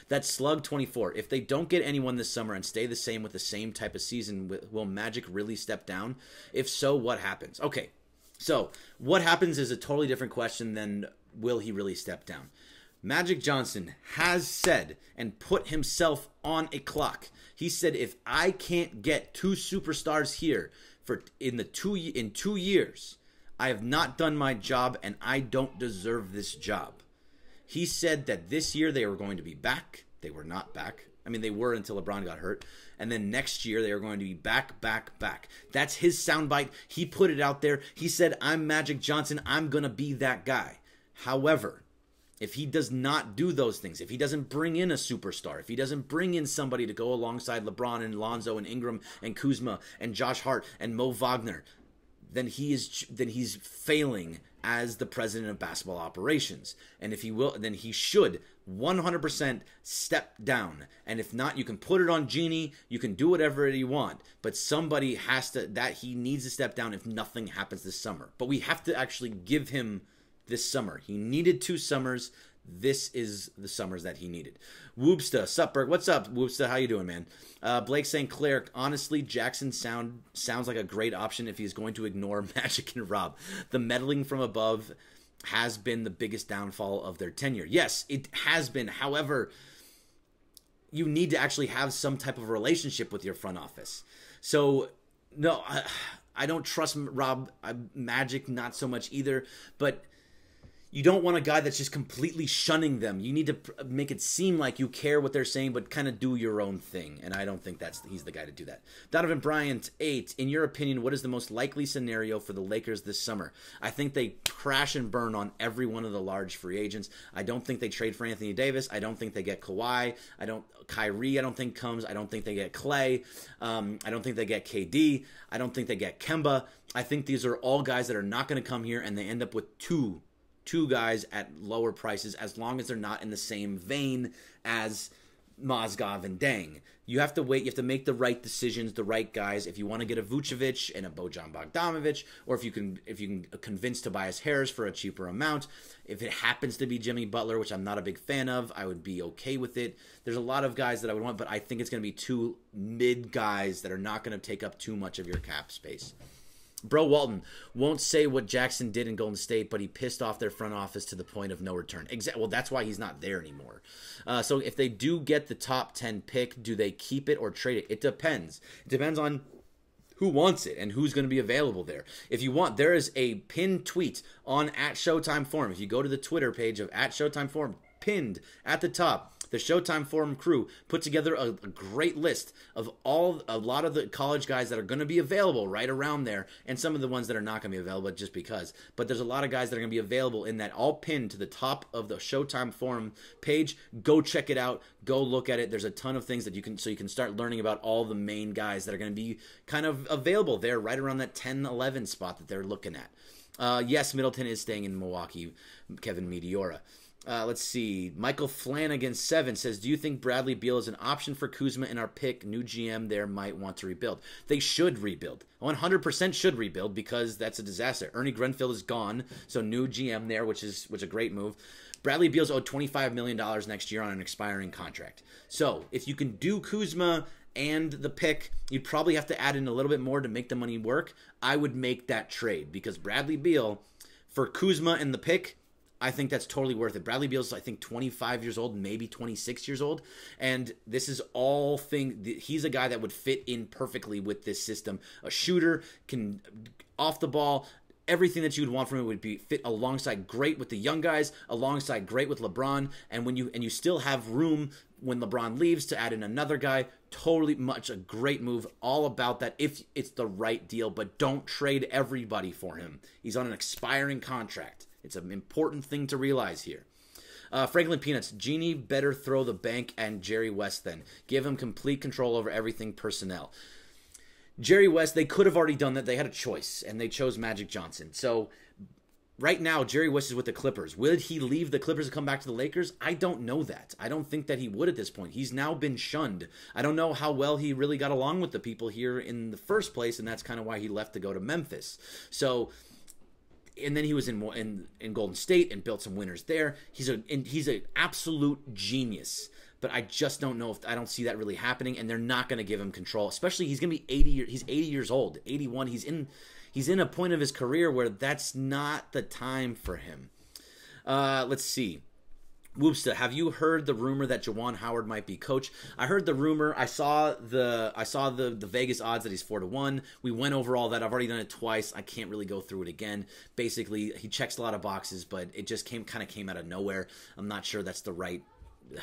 That's Slug 24. If they don't get anyone this summer and stay the same with the same type of season, will Magic really step down? If so, what happens? Okay, so what happens is a totally different question than will he really step down. Magic Johnson has said and put himself on a clock. He said, if I can't get 2 superstars here in 2 years, I have not done my job and I don't deserve this job. He said that this year they were going to be back. They were not back. I mean, they were until LeBron got hurt. And then next year they are going to be back. That's his soundbite. He put it out there. He said, I'm Magic Johnson. I'm going to be that guy. However, if he does not do those things, if he doesn't bring in a superstar, if he doesn't bring in somebody to go alongside LeBron and Lonzo and Ingram and Kuzma and Josh Hart and Mo Wagner, then he's failing as the president of basketball operations. And if he will, then he should 100% step down. And if not, you can put it on Genie. You can do whatever you want. But somebody he needs to step down if nothing happens this summer. But we have to actually give him this summer. He needed 2 summers. This is the summers that he needed. Woobsta, sup, Berg? What's up, Woobsta? How you doing, man? Blake St. Clair, honestly, Jackson sounds like a great option if he's going to ignore Magic and Rob. The meddling from above has been the biggest downfall of their tenure. Yes, it has been. However, you need to actually have some type of relationship with your front office. So, no, I don't trust Rob. Magic, not so much either, but you don't want a guy that's just completely shunning them. You need to make it seem like you care what they're saying, but kind of do your own thing. And I don't think he's the guy to do that. Donovan Bryant, 8. In your opinion, what is the most likely scenario for the Lakers this summer? I think they crash and burn on every one of the large free agents. I don't think they trade for Anthony Davis. I don't think they get Kawhi. Kyrie, I don't think comes. I don't think they get Clay. I don't think they get KD. I don't think they get Kemba. I think these are all guys that are not going to come here, and they end up with two guys at lower prices, as long as they're not in the same vein as Mozgov and Deng. You have to wait. You have to make the right decisions, the right guys. If you want to get a Vucevic and a Bojan Bogdanovic, or if you can convince Tobias Harris for a cheaper amount. If it happens to be Jimmy Butler, which I'm not a big fan of, I would be okay with it. There's a lot of guys that I would want, but I think it's going to be two mid guys that are not going to take up too much of your cap space. Bro Walton won't say what Jackson did in Golden State, but he pissed off their front office to the point of no return. Well, that's why he's not there anymore. So if they do get the top 10 pick, do they keep it or trade it? It depends. It depends on who wants it and who's going to be available there. If you want, there is a pinned tweet on @ShowtimeForum. If you go to the Twitter page of @ShowtimeForum, pinned at the top, the Showtime Forum crew put together a great list of a lot of the college guys that are going to be available right around there, and some of the ones that are not going to be available just because. But there's a lot of guys that are going to be available in that, all pinned to the top of the Showtime Forum page. Go check it out. Go look at it. There's a ton of things that you can start learning about all the main guys that are going to be kind of available there right around that 10-11 spot that they're looking at. Yes, Middleton is staying in Milwaukee, Kevin Meteora. Let's see. Michael Flanagan 7 says, do you think Bradley Beal is an option for Kuzma in our pick? New GM there might want to rebuild. They should rebuild. 100% should rebuild because that's a disaster. Ernie Grenfell is gone, so new GM there, which is a great move. Bradley Beal's owed $25 million next year on an expiring contract. So if you can do Kuzma and the pick, you'd probably have to add in a little bit more to make the money work. I would make that trade because Bradley Beal for Kuzma and the pick, I think that's totally worth it. Bradley Beal's, I think, 25 years old, maybe 26 years old. And this is all he's a guy that would fit in perfectly with this system. A shooter, can off the ball, everything that you would want from him would be fit alongside great with the young guys, alongside great with LeBron. And you still have room when LeBron leaves to add in another guy. Totally much a great move. All about that if it's the right deal, but don't trade everybody for him. He's on an expiring contract. It's an important thing to realize here. Franklin Peanuts, Genie better throw the bank and Jerry West then. Give him complete control over everything personnel. Jerry West, they could have already done that. They had a choice, and they chose Magic Johnson. So right now, Jerry West is with the Clippers. Would he leave the Clippers and come back to the Lakers? I don't know that. I don't think that he would at this point. He's now been shunned. I don't know how well he really got along with the people here in the first place, and that's kind of why he left to go to Memphis. So... and then he was in Golden State and built some winners there. He's an absolute genius, but I just don't know I don't see that really happening, and they're not going to give him control. Especially he's going to be 80. He's 80 years old, 81. He's in a point of his career where that's not the time for him. Let's see. Whoopsta, have you heard the rumor that Juwan Howard might be coach? I heard the rumor. I saw the Vegas odds that he's 4-1. We went over all that. I've already done it twice. I can't really go through it again. Basically, he checks a lot of boxes, but it just came out of nowhere. I'm not sure that's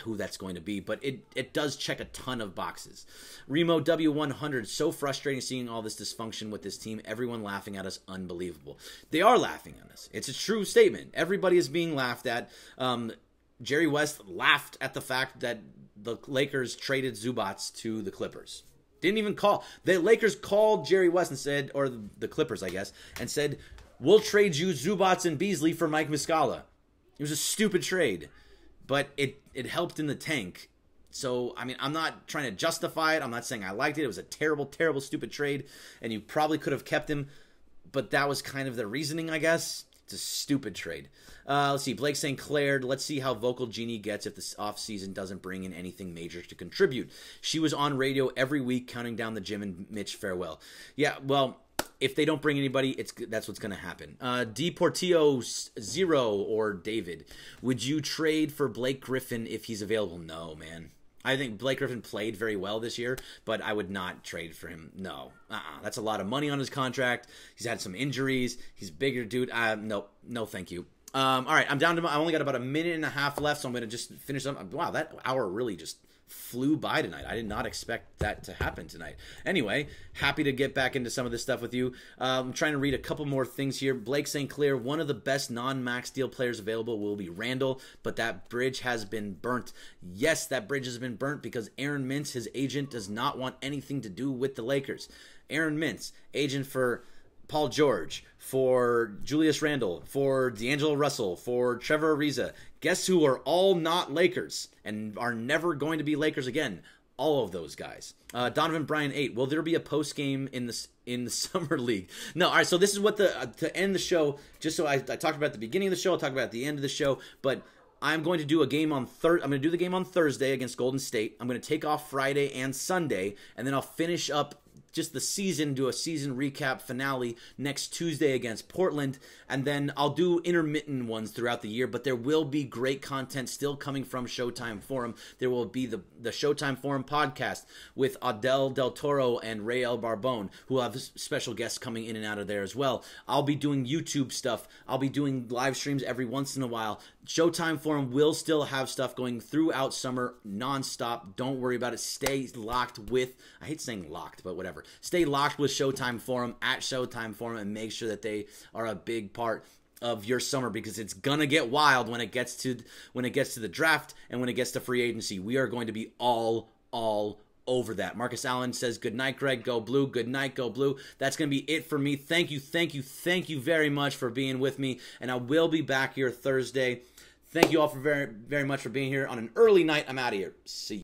who that's going to be, but it does check a ton of boxes. Remo W100, so frustrating seeing all this dysfunction with this team. Everyone laughing at us, unbelievable. They are laughing at us. It's a true statement. Everybody is being laughed at. Jerry West laughed at the fact that the Lakers traded Zubats to the Clippers. Didn't even call. The Lakers called Jerry West and said, or the Clippers, I guess, and said, we'll trade you Zubats and Beasley for Mike Muscala. It was a stupid trade, but it helped in the tank. So, I mean, I'm not trying to justify it. I'm not saying I liked it. It was a terrible, terrible, stupid trade, and you probably could have kept him, but that was kind of the reasoning, I guess. It's a stupid trade. Let's see. Blake St. Clair. Let's see how vocal Jeannie gets if this offseason doesn't bring in anything major to contribute. She was on radio every week counting down the gym and Mitch farewell. Yeah, well, if they don't bring anybody, that's what's going to happen. Deportio 0 or David. Would you trade for Blake Griffin if he's available? No, man. I think Blake Griffin played very well this year, but I would not trade for him. No. That's a lot of money on his contract. He's had some injuries. He's a bigger dude. No, thank you. All right, I only got about a minute and a half left, so I'm going to just finish up. Wow, that hour really just flew by tonight. I did not expect that to happen tonight. Anyway, happy to get back into some of this stuff with you. I'm trying to read a couple more things here. Blake St. Clair, one of the best non-max deal players available will be Randall, but that bridge has been burnt. Yes, that bridge has been burnt because Aaron Mintz, his agent, does not want anything to do with the Lakers. Aaron Mintz, agent for Paul George, for Julius Randle, for D'Angelo Russell, for Trevor Ariza. Guess who are all not Lakers and are never going to be Lakers again? All of those guys. Donovan Bryan 8. Will there be a post game in the summer league? No. All right. So this is what to end the show. Just so I talked about at the beginning of the show. I'll talk about at the end of the show. But I'm going to do a game on I'm going to do the game on Thursday against Golden State. I'm going to take off Friday and Sunday, and then I'll finish up just the season, do a season recap finale next Tuesday against Portland, and then I'll do intermittent ones throughout the year, but there will be great content still coming from Showtime Forum. There will be the Showtime Forum podcast with Adele Del Toro and Ray El Barbone, who will have special guests coming in and out of there as well. I'll be doing YouTube stuff. I'll be doing live streams every once in a while. Showtime Forum will still have stuff going throughout summer nonstop. Don't worry about it. Stay locked with, I hate saying locked, but whatever. Stay locked with Showtime Forum at Showtime Forum and make sure that they are a big part of your summer, because it's gonna get wild when it gets to the draft and when it gets to free agency. We are going to be all over that. Marcus Allen says, good night, Greg. Go Blue. Good night, go Blue. That's going to be it for me. Thank you very much for being with me, and I will be back here Thursday. Thank you all for very much for being here on an early night. I'm out of here. See you.